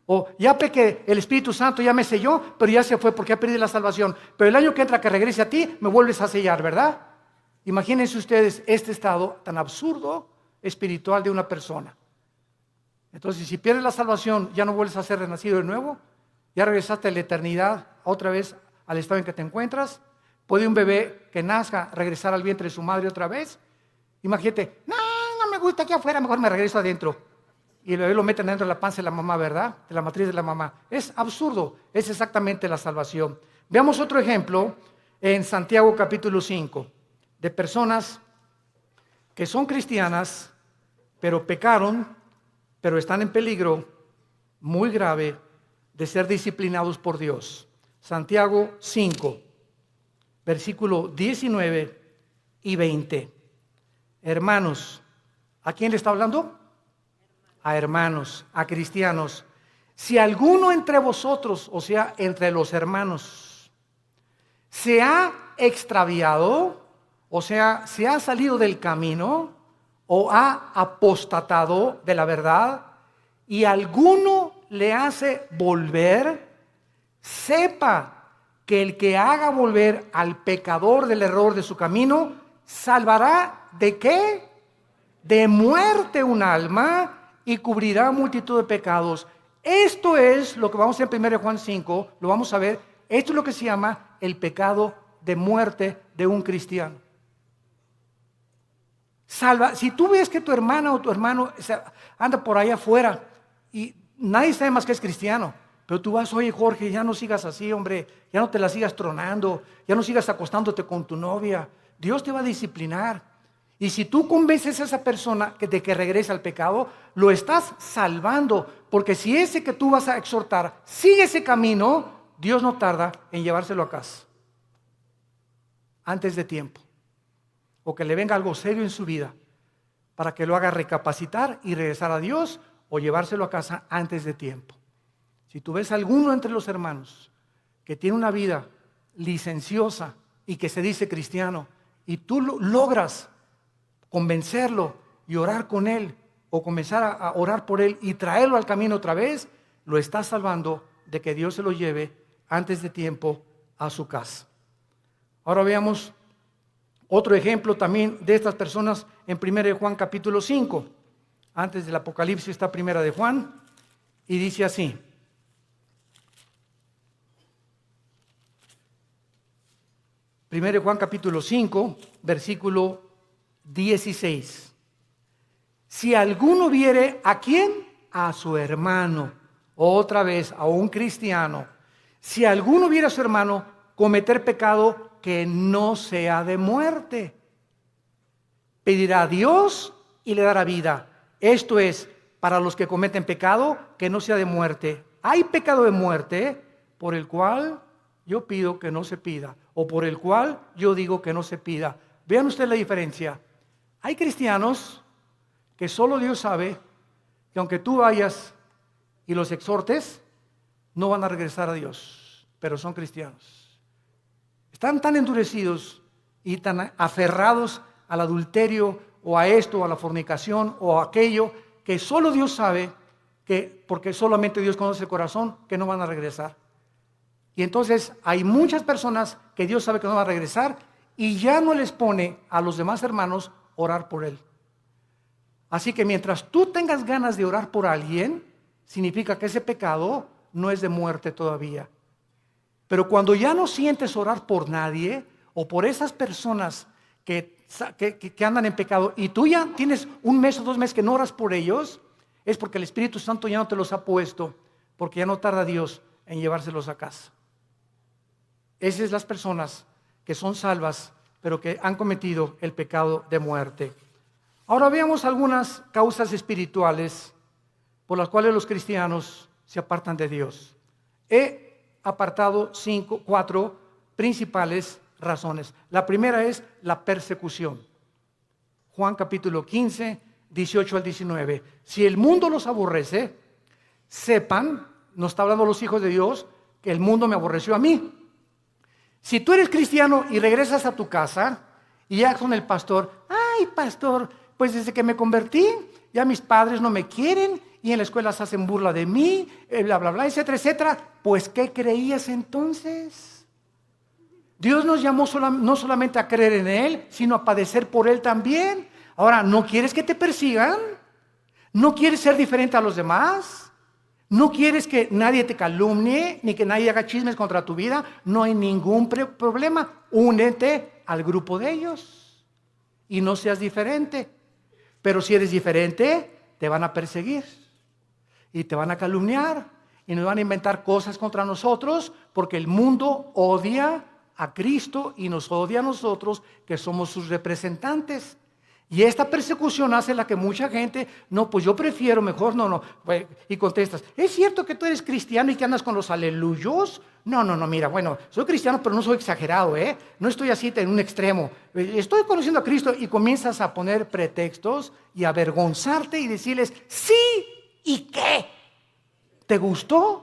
A: O ya pequé, el Espíritu Santo ya me selló, pero ya se fue porque ya perdí la salvación, pero el año que entra que regrese a ti, me vuelves a sellar, ¿verdad? Imagínense ustedes este estado tan absurdo espiritual de una persona. Entonces, si pierdes la salvación, ya no vuelves a ser renacido de nuevo, ya regresaste a la eternidad, otra vez al estado en que te encuentras. ¿Puede un bebé que nazca regresar al vientre de su madre otra vez? Imagínate, no me gusta aquí afuera, mejor me regreso adentro. Y el bebé lo meten dentro de la panza de la mamá, ¿verdad? De la matriz de la mamá. Es absurdo, es exactamente la salvación. Veamos otro ejemplo en Santiago capítulo 5, de personas que son cristianas, pero pecaron, pero están en peligro muy grave de ser disciplinados por Dios. Santiago 5, versículo 19 y 20. Hermanos, ¿a quién le está hablando? A hermanos, a cristianos. Si alguno entre vosotros, o sea, entre los hermanos, se ha extraviado, o sea, se ha salido del camino, o ha apostatado de la verdad, y alguno le hace volver, sepa que el que haga volver al pecador del error de su camino, salvará ¿de qué? De muerte un alma y cubrirá multitud de pecados. Esto es lo que vamos a ver en 1 Juan 5, lo vamos a ver, esto es lo que se llama el pecado de muerte de un cristiano. Salva, si tú ves que tu hermana o tu hermano anda por ahí afuera y nadie sabe más que es cristiano, pero tú vas, oye Jorge, ya no sigas así, hombre, ya no te la sigas tronando, ya no sigas acostándote con tu novia, Dios te va a disciplinar. Y si tú convences a esa persona de que regrese al pecado, lo estás salvando, porque si ese que tú vas a exhortar sigue ese camino, Dios no tarda en llevárselo a casa antes de tiempo, o que le venga algo serio en su vida para que lo haga recapacitar y regresar a Dios, o llevárselo a casa antes de tiempo. Si tú ves a alguno entre los hermanos que tiene una vida licenciosa y que se dice cristiano, y tú logras convencerlo y orar con él, o comenzar a orar por él y traerlo al camino otra vez, lo estás salvando de que Dios se lo lleve antes de tiempo a su casa. Ahora veamos otro ejemplo también de estas personas en 1 Juan capítulo 5. Antes del Apocalipsis está 1 Juan y dice así. Primero Juan capítulo 5, versículo 16. Si alguno viere ¿a quién? A su hermano, otra vez a un cristiano. Si alguno viere a su hermano cometer pecado que no sea de muerte, pedirá a Dios y le dará vida. Esto es, para los que cometen pecado que no sea de muerte. Hay pecado de muerte por el cual yo pido que no se pida, o por el cual yo digo que no se pida. Vean ustedes la diferencia. Hay cristianos que solo Dios sabe que aunque tú vayas y los exhortes, no van a regresar a Dios, pero son cristianos. Están tan endurecidos y tan aferrados al adulterio o a esto, o a la fornicación o a aquello, que solo Dios sabe, que porque solamente Dios conoce el corazón, que no van a regresar. Y entonces hay muchas personas que Dios sabe que no van a regresar y ya no les pone a los demás hermanos orar por él. Así que mientras tú tengas ganas de orar por alguien, significa que ese pecado no es de muerte todavía. Pero cuando ya no sientes orar por nadie o por esas personas que andan en pecado y tú ya tienes un mes o 2 meses que no oras por ellos, es porque el Espíritu Santo ya no te los ha puesto, porque ya no tarda Dios en llevárselos a casa. Esas son las personas que son salvas, pero que han cometido el pecado de muerte. Ahora veamos algunas causas espirituales por las cuales los cristianos se apartan de Dios. He apartado 4 principales razones. La primera es la persecución. Juan capítulo 15, 18 al 19. Si el mundo los aborrece, sepan, nos está hablando los hijos de Dios, que el mundo me aborreció a mí. Si tú eres cristiano y regresas a tu casa y ya con el pastor, ay pastor, pues desde que me convertí, ya mis padres no me quieren y en la escuela se hacen burla de mí, bla, bla, bla, etcétera, etcétera. Pues, ¿qué creías entonces? Dios nos llamó no solamente a creer en Él, sino a padecer por Él también. Ahora, ¿no quieres que te persigan? ¿No quieres ser diferente a los demás? ¿No quieres que nadie te calumnie, ni que nadie haga chismes contra tu vida? No hay ningún problema. Únete al grupo de ellos y no seas diferente. Pero si eres diferente, te van a perseguir y te van a calumniar y nos van a inventar cosas contra nosotros, porque el mundo odia a Cristo y nos odia a nosotros, que somos sus representantes. Y esta persecución hace la que mucha gente, no, pues yo prefiero mejor, no, y contestas, ¿es cierto que tú eres cristiano y que andas con los aleluyos? No, mira, bueno, soy cristiano pero no soy exagerado, no estoy así en un extremo, estoy conociendo a Cristo, y comienzas a poner pretextos y a avergonzarte y decirles, sí, ¿y qué? ¿Te gustó?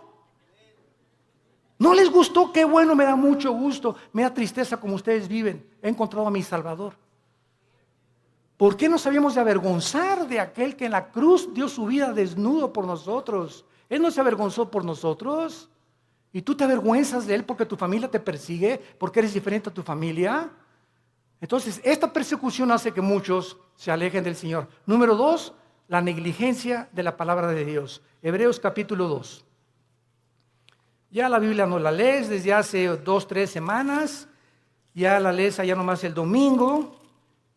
A: ¿No les gustó? Qué bueno, me da mucho gusto, me da tristeza como ustedes viven, he encontrado a mi Salvador. ¿Por qué nos habíamos de avergonzar de aquel que en la cruz dio su vida desnudo por nosotros? Él no se avergonzó por nosotros. ¿Y tú te avergüenzas de Él porque tu familia te persigue? ¿Porque eres diferente a tu familia? Entonces, esta persecución hace que muchos se alejen del Señor. Número 2, la negligencia de la palabra de Dios. Hebreos capítulo 2. Ya la Biblia no la lees desde hace 2, 3 semanas. Ya la lees allá nomás el domingo.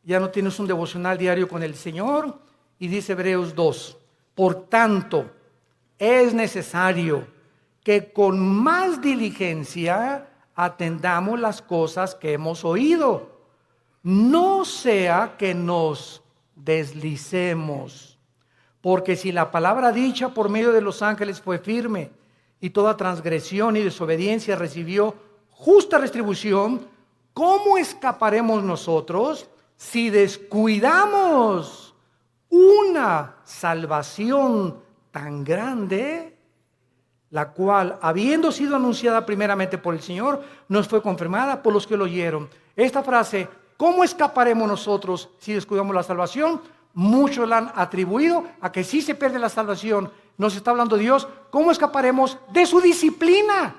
A: Ya no tienes un devocional diario con el Señor. Y dice Hebreos 2, por tanto, es necesario que con más diligencia atendamos las cosas que hemos oído. No sea que nos deslicemos. Porque si la palabra dicha por medio de los ángeles fue firme, y toda transgresión y desobediencia recibió justa retribución, ¿cómo escaparemos nosotros si descuidamos una salvación tan grande, la cual, habiendo sido anunciada primeramente por el Señor, nos fue confirmada por los que lo oyeron? Esta frase, ¿cómo escaparemos nosotros si descuidamos la salvación? Muchos la han atribuido a que si se pierde la salvación. Nos está hablando Dios, ¿cómo escaparemos de su disciplina?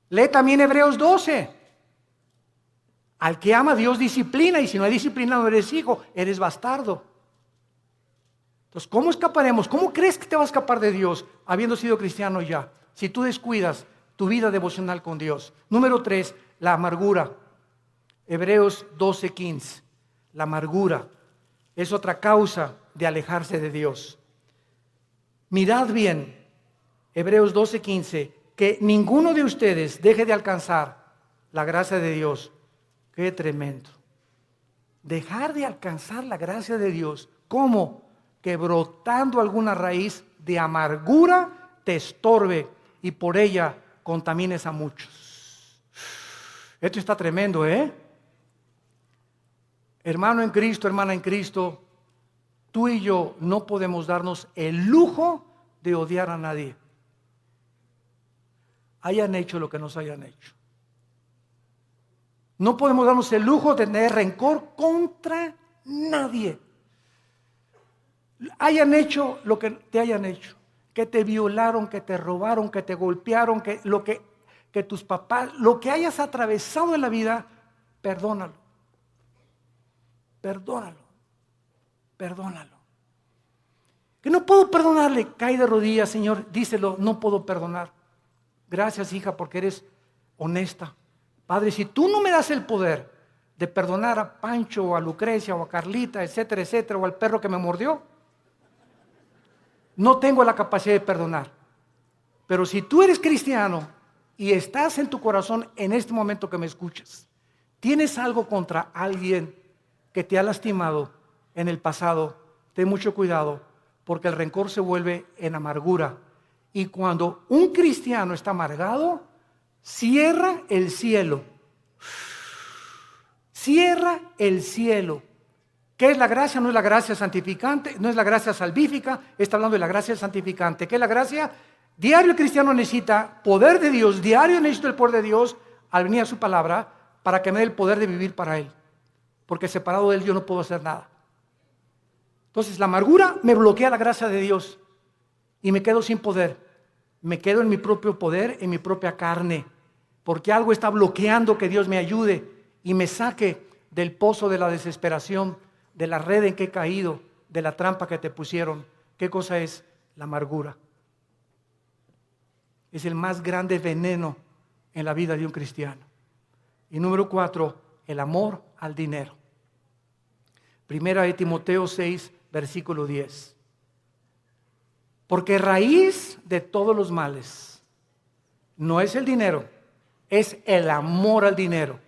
A: Lee también Hebreos 12. Al que ama Dios disciplina, y si no hay disciplina no eres hijo, eres bastardo. Entonces, ¿cómo escaparemos? ¿Cómo crees que te va a escapar de Dios habiendo sido cristiano ya? Si tú descuidas tu vida devocional con Dios. Número 3, la amargura. Hebreos 12:15. La amargura es otra causa de alejarse de Dios. Mirad bien, Hebreos 12:15, que ninguno de ustedes deje de alcanzar la gracia de Dios. Qué tremendo. Dejar de alcanzar la gracia de Dios. ¿Cómo? Que brotando alguna raíz de amargura te estorbe y por ella contamines a muchos. Esto está tremendo, Hermano en Cristo, hermana en Cristo, tú y yo no podemos darnos el lujo de odiar a nadie. Hayan hecho lo que nos hayan hecho. No podemos darnos el lujo de tener rencor contra nadie. Hayan hecho lo que te hayan hecho. Que te violaron, que te robaron, que te golpearon, que tus papás, lo que hayas atravesado en la vida, perdónalo. Perdónalo. Perdónalo. Que no puedo perdonarle, cae de rodillas, Señor, díselo, no puedo perdonar. Gracias, hija, porque eres honesta. Padre, si tú no me das el poder de perdonar a Pancho o a Lucrecia o a Carlita, etcétera, etcétera, o al perro que me mordió, no tengo la capacidad de perdonar. Pero si tú eres cristiano y estás en tu corazón en este momento que me escuchas, tienes algo contra alguien que te ha lastimado en el pasado, ten mucho cuidado, porque el rencor se vuelve en amargura. Y cuando un cristiano está amargado, cierra el cielo. Cierra el cielo. ¿Qué es la gracia? No es la gracia santificante, no es la gracia salvífica, está hablando de la gracia santificante. ¿Qué es la gracia? Diario el cristiano necesita poder de Dios, diario necesito el poder de Dios al venir a su palabra para que me dé el poder de vivir para Él. Porque separado de Él yo no puedo hacer nada. Entonces la amargura me bloquea la gracia de Dios y me quedo sin poder. Me quedo en mi propio poder, en mi propia carne, porque algo está bloqueando que Dios me ayude y me saque del pozo de la desesperación, de la red en que he caído, de la trampa que te pusieron. ¿Qué cosa es? La amargura. Es el más grande veneno en la vida de un cristiano. Y número 4, el amor al dinero. Primera de Timoteo 6, versículo 10. Porque raíz de todos los males no es el dinero, es el amor al dinero.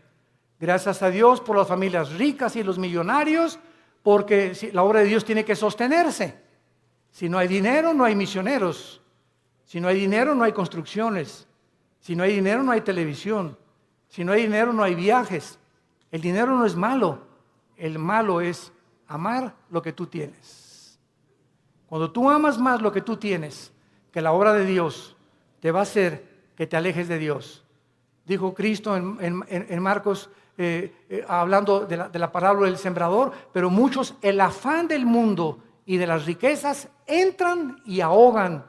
A: Gracias a Dios por las familias ricas y los millonarios, porque la obra de Dios tiene que sostenerse. Si no hay dinero, no hay misioneros. Si no hay dinero, no hay construcciones. Si no hay dinero, no hay televisión. Si no hay dinero, no hay viajes. El dinero no es malo. El malo es amar lo que tú tienes. Cuando tú amas más lo que tú tienes que la obra de Dios, te va a hacer que te alejes de Dios. Dijo Cristo en Marcos, hablando de la parábola del sembrador, pero muchos, el afán del mundo y de las riquezas, entran y ahogan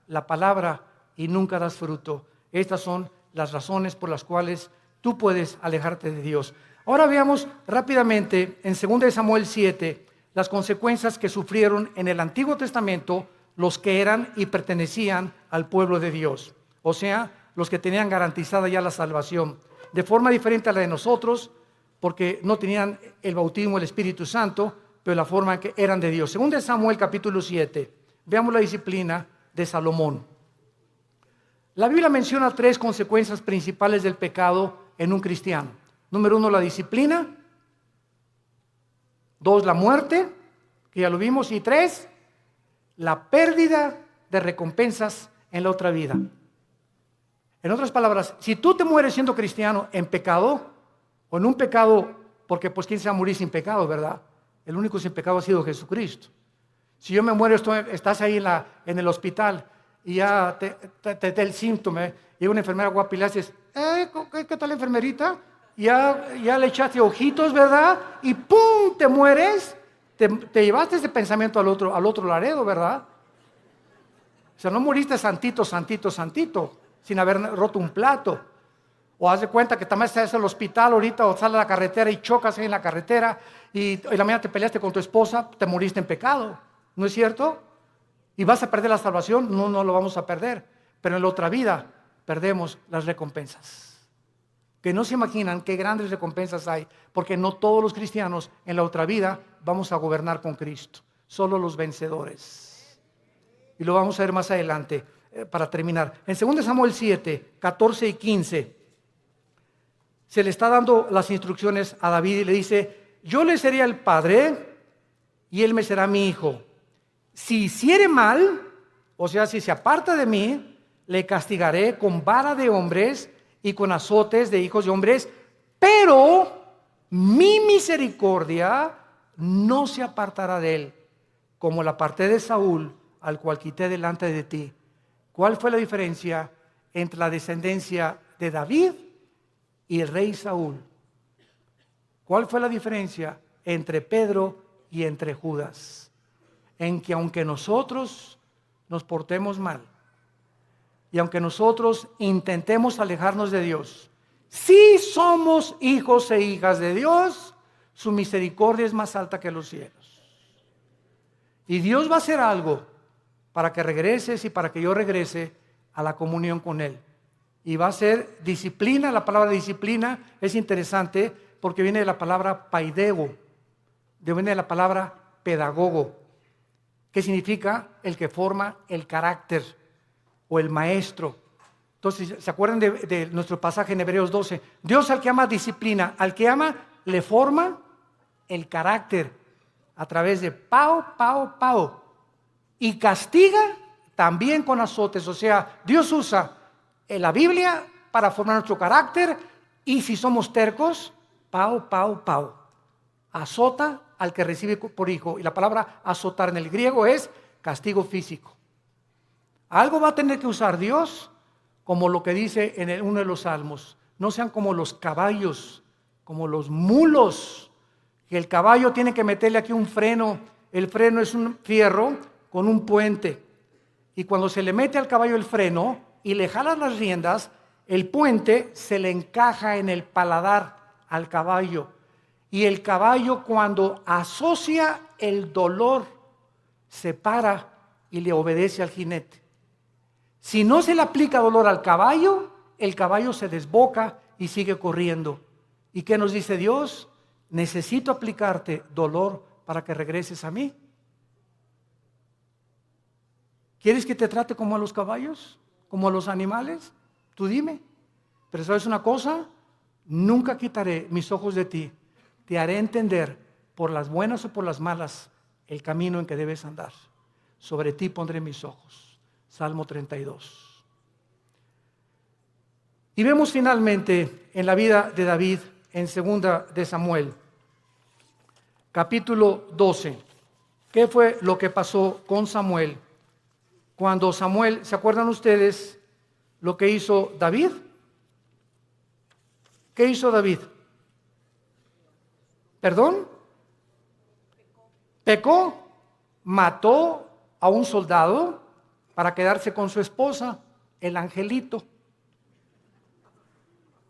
A: la palabra y nunca das fruto. Estas son las razones por las cuales tú puedes alejarte de Dios. Ahora veamos rápidamente en 2 Samuel 7 las consecuencias que sufrieron en el Antiguo Testamento los que eran y pertenecían al pueblo de Dios. O sea, los que tenían garantizada ya la salvación. De forma diferente a la de nosotros, porque no tenían el bautismo del Espíritu Santo, pero la forma en que eran de Dios. 2 Samuel capítulo 7, veamos la disciplina de Salomón. La Biblia menciona 3 consecuencias principales del pecado en un cristiano. Número 1, la disciplina. 2, la muerte, que ya lo vimos. Y 3, la pérdida de recompensas en la otra vida. En otras palabras, si tú te mueres siendo cristiano en pecado, o en un pecado, porque pues quién se va a morir sin pecado, ¿verdad? El único sin pecado ha sido Jesucristo. Si yo me muero, estás ahí en el hospital y ya te da el síntoma, y una enfermera guapa y le haces, ¿qué tal, enfermerita? Ya le echaste ojitos, ¿verdad? Y ¡pum! Te mueres. Te llevaste ese pensamiento al otro laredo, ¿verdad? O sea, no moriste santito, sin haber roto un plato. O haz de cuenta que también estás en el hospital ahorita, o sales a la carretera y chocas ahí en la carretera, y la mañana te peleaste con tu esposa, te moriste en pecado. ¿No es cierto? ¿Y vas a perder la salvación? No, no lo vamos a perder. Pero en la otra vida perdemos las recompensas. Que no se imaginan qué grandes recompensas hay, porque no todos los cristianos en la otra vida vamos a gobernar con Cristo. Solo los vencedores. Y lo vamos a ver más adelante para terminar. En 2 Samuel 7, 14 y 15, se le está dando las instrucciones a David y le dice, yo le seré el padre y él me será mi hijo. Si hiciere mal, o sea, si se aparta de mí, le castigaré con vara de hombres y con azotes de hijos de hombres, pero mi misericordia no se apartará de él, como la aparté de Saúl, al cual quité delante de ti. ¿Cuál fue la diferencia entre la descendencia de David y el rey Saúl? ¿Cuál fue la diferencia entre Pedro y entre Judas? En que aunque nosotros nos portemos mal, y aunque nosotros intentemos alejarnos de Dios, si somos hijos e hijas de Dios, su misericordia es más alta que los cielos. Y Dios va a hacer algo para que regreses y para que yo regrese a la comunión con Él. Y va a ser disciplina. La palabra disciplina es interesante porque viene de la palabra paidego, viene de la palabra pedagogo, que significa el que forma el carácter o el maestro. Entonces, ¿se acuerdan de nuestro pasaje en Hebreos 12? Dios al que ama disciplina, al que ama le forma el carácter a través de pao. Y castiga también con azotes. O sea, Dios usa la Biblia para formar nuestro carácter y si somos tercos, pao. azota al que recibe por hijo. Y la palabra azotar en el griego es castigo físico. Algo va a tener que usar Dios, como lo que dice en uno de los salmos. No sean como los caballos, como los mulos, que el caballo tiene que meterle aquí un freno. El freno es un fierro con un puente. Y cuando se le mete al caballo el freno y le jalas las riendas, el puente se le encaja en el paladar al caballo. Y el caballo, cuando asocia el dolor, se para y le obedece al jinete. Si no se le aplica dolor al caballo, el caballo se desboca y sigue corriendo. ¿Y qué nos dice Dios? Necesito aplicarte dolor para que regreses a mí. ¿Quieres que te trate como a los caballos? ¿Como a los animales? Tú dime. Pero ¿sabes una cosa? Nunca quitaré mis ojos de ti. Te haré entender, por las buenas o por las malas, el camino en que debes andar. Sobre ti pondré mis ojos. Salmo 32. Y vemos finalmente en la vida de David, en 2 de Samuel, capítulo 12. ¿Qué fue lo que pasó con Samuel? Cuando Samuel, ¿se acuerdan ustedes lo que hizo David? ¿Qué hizo David? ¿Perdón? Pecó, mató a un soldado para quedarse con su esposa, el angelito.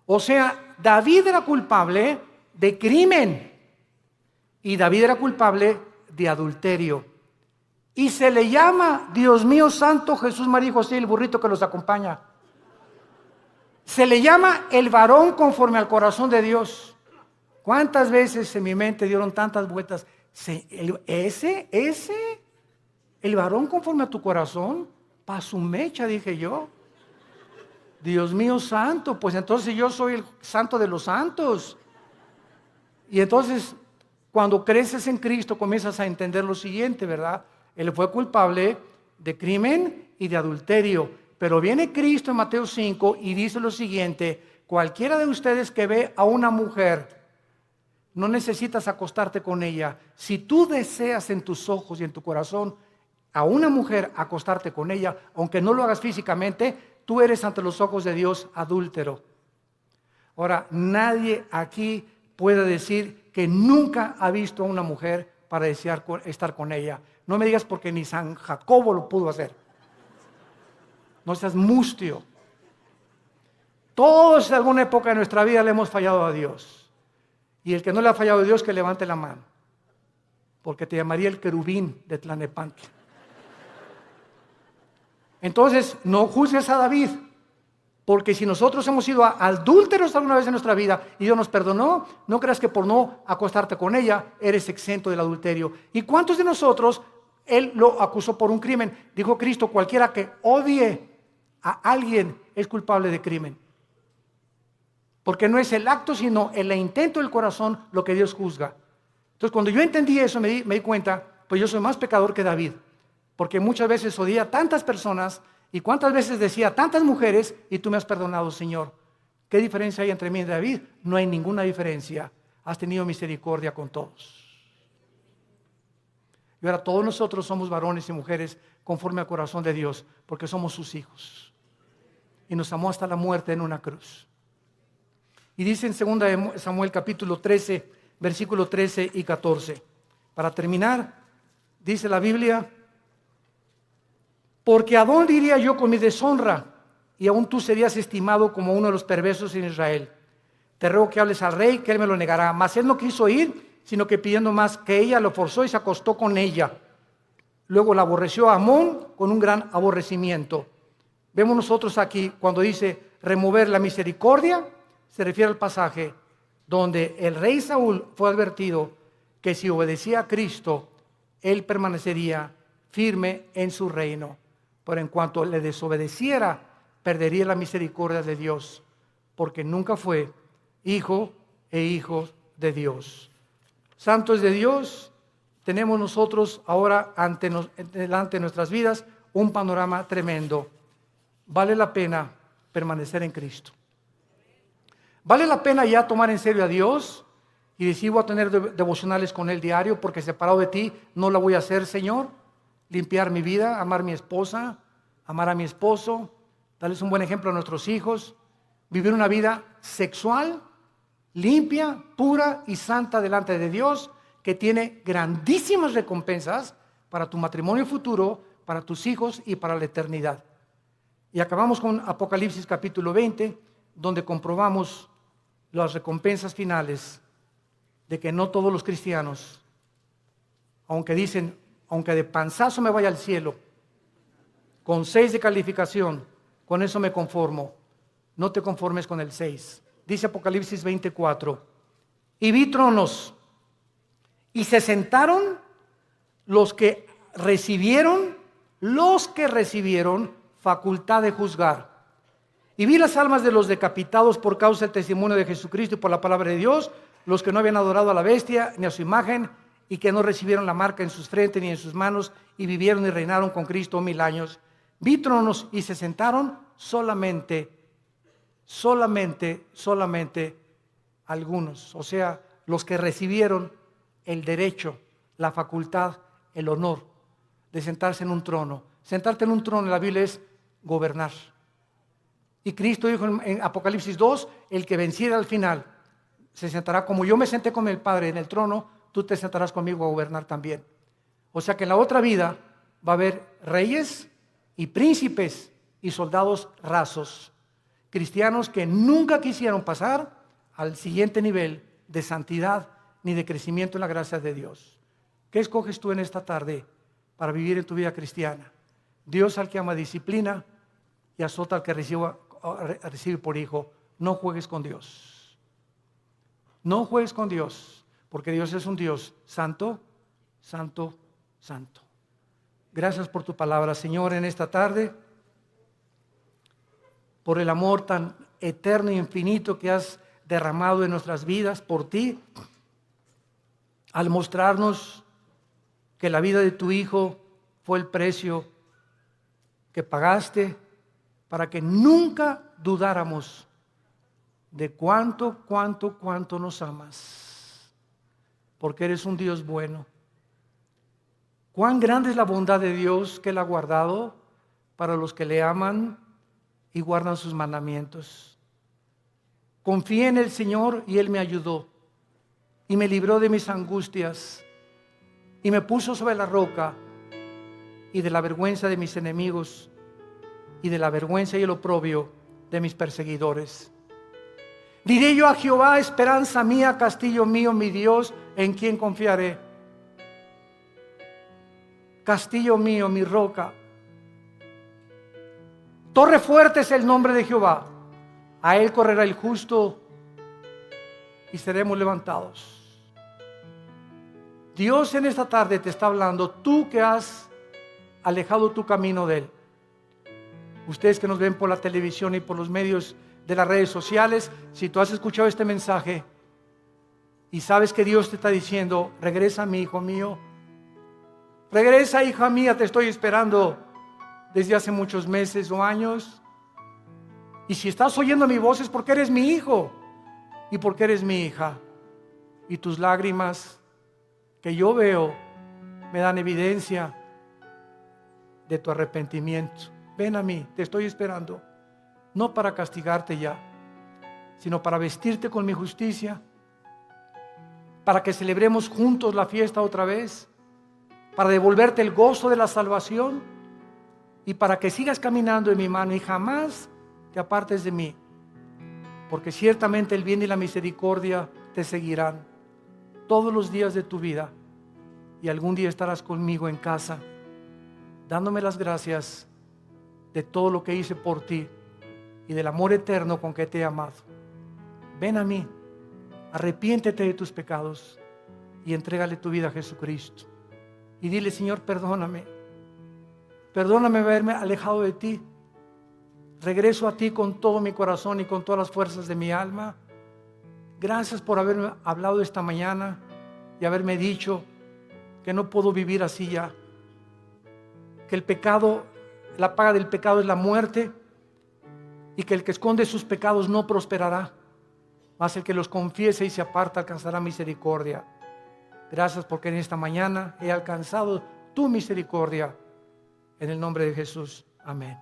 A: O sea, David era culpable de crimen y David era culpable de adulterio. Y se le llama, Dios mío santo, Jesús, María y José y el burrito que los acompaña. Se le llama el varón conforme al corazón de Dios. ¿Cuántas veces en mi mente dieron tantas vueltas? El varón conforme a tu corazón, pa' su mecha, dije yo. Dios mío santo, pues entonces yo soy el santo de los santos. Y entonces, cuando creces en Cristo, comienzas a entender lo siguiente, ¿verdad? Él fue culpable de crimen y de adulterio. Pero viene Cristo en Mateo 5 y dice lo siguiente: cualquiera de ustedes que ve a una mujer, no necesitas acostarte con ella. Si tú deseas en tus ojos y en tu corazón a una mujer acostarte con ella, aunque no lo hagas físicamente, tú eres ante los ojos de Dios adúltero. Ahora, nadie aquí puede decir que nunca ha visto a una mujer para desear estar con ella. No me digas porque ni San Jacobo lo pudo hacer. No seas mustio. Todos en alguna época de nuestra vida le hemos fallado a Dios. Y el que no le ha fallado a Dios, que levante la mano. Porque te llamaría el querubín de Tlanepantla. Entonces, no juzgues a David. Porque si nosotros hemos sido adúlteros alguna vez en nuestra vida y Dios nos perdonó, no creas que por no acostarte con ella eres exento del adulterio. ¿Y cuántos de nosotros Él lo acusó por un crimen? Dijo Cristo: cualquiera que odie a alguien es culpable de crimen. Porque no es el acto, sino el intento del corazón lo que Dios juzga. Entonces, cuando yo entendí eso, me di cuenta, pues yo soy más pecador que David. Porque muchas veces odié a tantas personas y cuántas veces decía a tantas mujeres, y tú me has perdonado, Señor. ¿Qué diferencia hay entre mí y David? No hay ninguna diferencia. Has tenido misericordia con todos. Y ahora todos nosotros somos varones y mujeres conforme al corazón de Dios, porque somos sus hijos. Y nos amó hasta la muerte en una cruz. Y dice en 2 Samuel capítulo 13, versículo 13 y 14. Para terminar, dice la Biblia: porque ¿a dónde iría yo con mi deshonra? Y aún tú serías estimado como uno de los perversos en Israel. Te ruego que hables al rey, que él me lo negará. Mas él no quiso ir, sino que pidiendo más que ella, lo forzó y se acostó con ella. Luego la aborreció a Amón con un gran aborrecimiento. Vemos nosotros aquí, cuando dice remover la misericordia, se refiere al pasaje donde el rey Saúl fue advertido que si obedecía a Cristo, él permanecería firme en su reino. Pero en cuanto le desobedeciera, perdería la misericordia de Dios, porque nunca fue hijo de Dios. Santos de Dios, tenemos nosotros ahora delante de nuestras vidas un panorama tremendo. Vale la pena permanecer en Cristo. Vale la pena ya tomar en serio a Dios y decir voy a tener devocionales con Él diario porque separado de ti no la voy a hacer, Señor. Limpiar mi vida, amar a mi esposa, amar a mi esposo, darles un buen ejemplo a nuestros hijos, vivir una vida sexual, limpia, pura y santa delante de Dios, que tiene grandísimas recompensas para tu matrimonio futuro, para tus hijos y para la eternidad. Y acabamos con Apocalipsis capítulo 20, donde comprobamos las recompensas finales de que no todos los cristianos, aunque dicen, aunque de panzazo me vaya al cielo, con 6 de calificación, con eso me conformo. No te conformes con el 6. Dice Apocalipsis 24, y vi tronos, y se sentaron los que recibieron facultad de juzgar. Y vi las almas de los decapitados por causa del testimonio de Jesucristo y por la palabra de Dios, los que no habían adorado a la bestia ni a su imagen, y que no recibieron la marca en sus frentes ni en sus manos, y vivieron y reinaron con Cristo 1000 años. Vi tronos y se sentaron solamente algunos, o sea, los que recibieron el derecho, la facultad, el honor de sentarse en un trono. Sentarte en un trono en la Biblia es gobernar. Y Cristo dijo en Apocalipsis 2, el que venciera al final se sentará como yo me senté con el Padre en el trono, tú te sentarás conmigo a gobernar también. O sea que en la otra vida va a haber reyes y príncipes y soldados rasos, cristianos que nunca quisieron pasar al siguiente nivel de santidad ni de crecimiento en la gracia de Dios. ¿Qué escoges tú en esta tarde para vivir en tu vida cristiana? Dios al que ama disciplina y azota al que recibe por hijo. No juegues con Dios. No juegues con Dios, porque Dios es un Dios santo, santo, santo. Gracias por tu palabra, Señor, en esta tarde, por el amor tan eterno e infinito que has derramado en nuestras vidas por ti, al mostrarnos que la vida de tu Hijo fue el precio que pagaste para que nunca dudáramos de cuánto nos amas, porque eres un Dios bueno. Cuán grande es la bondad de Dios que Él ha guardado para los que le aman y guardan sus mandamientos. Confié en el Señor y Él me ayudó y me libró de mis angustias y me puso sobre la roca y de la vergüenza de mis enemigos y de la vergüenza y el oprobio de mis perseguidores. Diré yo a Jehová, esperanza mía, castillo mío, mi Dios, en quien confiaré. Castillo mío, mi roca. Torre fuerte es el nombre de Jehová. A él correrá el justo y seremos levantados. Dios en esta tarde te está hablando, tú que has alejado tu camino de Él. Ustedes que nos ven por la televisión y por los medios de las redes sociales, si tú has escuchado este mensaje y sabes que Dios te está diciendo, regresa mi hijo mío, regresa hija mía, te estoy esperando desde hace muchos meses o años. Y si estás oyendo mi voz es porque eres mi hijo y porque eres mi hija. Y tus lágrimas que yo veo me dan evidencia de tu arrepentimiento. Ven a mí, te estoy esperando. No para castigarte ya, sino para vestirte con mi justicia, para que celebremos juntos la fiesta otra vez, para devolverte el gozo de la salvación y para que sigas caminando en mi mano y jamás te apartes de mí, porque ciertamente el bien y la misericordia te seguirán todos los días de tu vida y algún día estarás conmigo en casa, dándome las gracias de todo lo que hice por ti y del amor eterno con que te he amado. Ven a mí, arrepiéntete de tus pecados y entrégale tu vida a Jesucristo. Y dile, Señor, perdóname haberme alejado de ti. Regreso a ti con todo mi corazón y con todas las fuerzas de mi alma. Gracias por haberme hablado esta mañana y haberme dicho que no puedo vivir así ya, que el pecado, la paga del pecado es la muerte y que el que esconde sus pecados no prosperará. mas el que los confiese y se aparta alcanzará misericordia. Gracias porque en esta mañana he alcanzado tu misericordia. En el nombre de Jesús. Amén.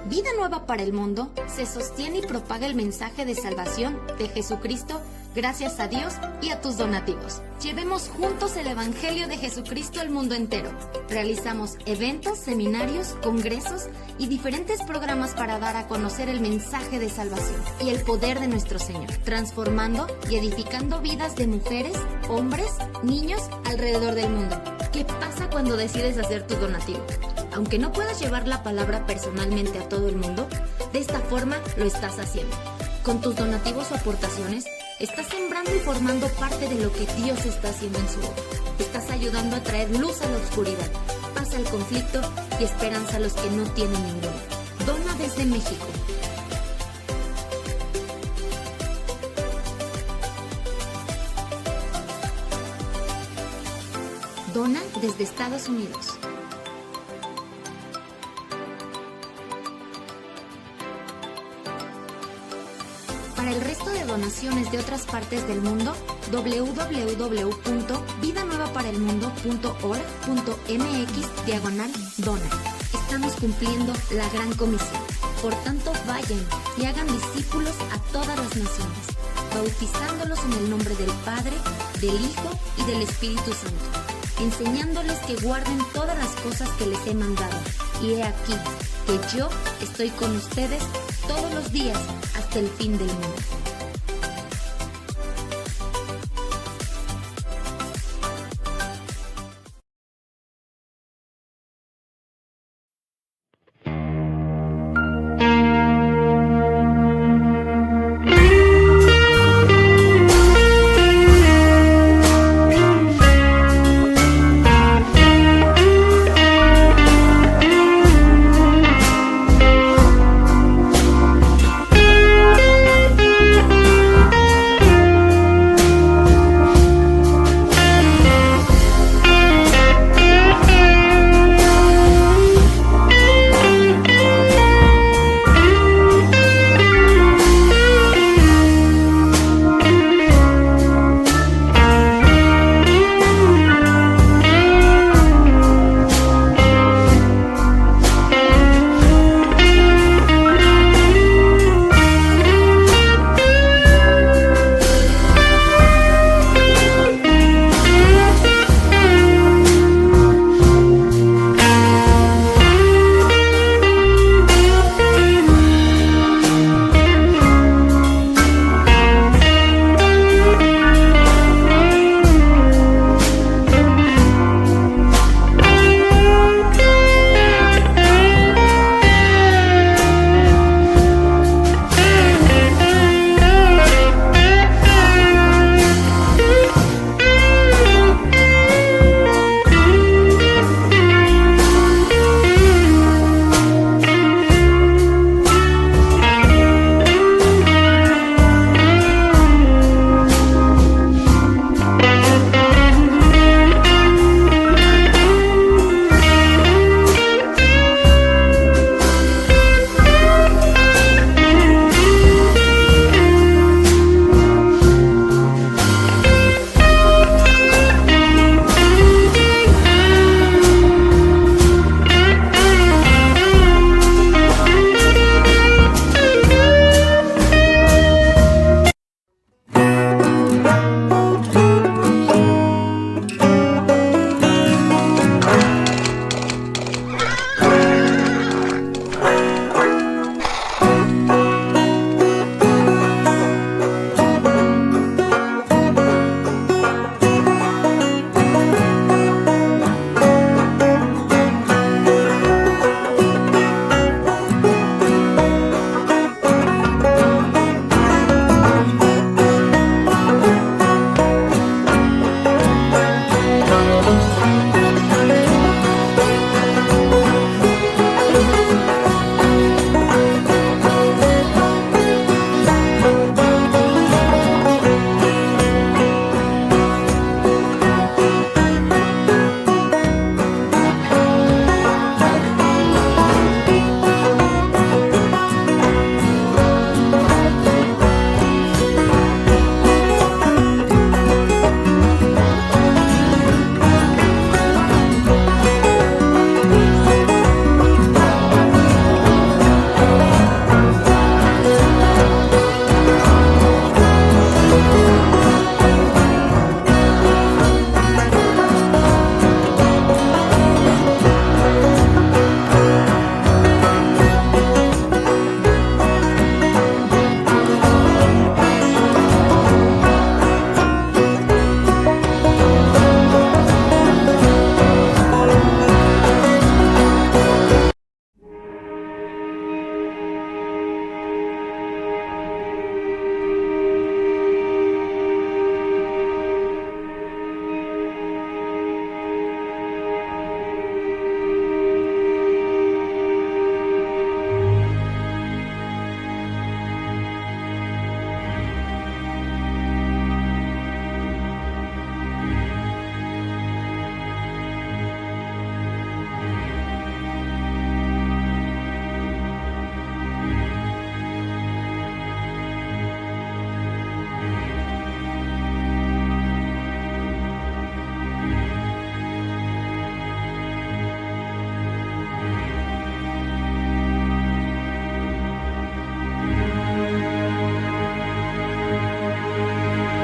B: Vida Nueva para el Mundo se sostiene y propaga el mensaje de salvación de Jesucristo gracias a Dios y a tus donativos. Llevemos juntos el Evangelio de Jesucristo al mundo entero. Realizamos eventos, seminarios, congresos y diferentes programas para dar a conocer el mensaje de salvación y el poder de nuestro Señor, transformando y edificando vidas de mujeres, hombres, niños alrededor del mundo. ¿Qué pasa cuando decides hacer tu donativo? Aunque no puedas llevar la palabra personalmente a todo el mundo, de esta forma lo estás haciendo. Con tus donativos o aportaciones, estás sembrando y formando parte de lo que Dios está haciendo en su obra. Estás ayudando a traer luz a la oscuridad, paz al conflicto y esperanza a los que no tienen ninguna. Dona desde México. Dona desde Estados Unidos. Para el resto de donaciones de otras partes del mundo, www.vidanuevaparaelmundo.org.mx/dona. Estamos cumpliendo la gran comisión. Por tanto, vayan y hagan discípulos a todas las naciones, bautizándolos en el nombre del Padre, del Hijo y del Espíritu Santo, enseñándoles que guarden todas las cosas que les he mandado. Y he aquí que yo estoy con ustedes todos los días hasta el fin del mundo.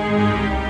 A: Amén.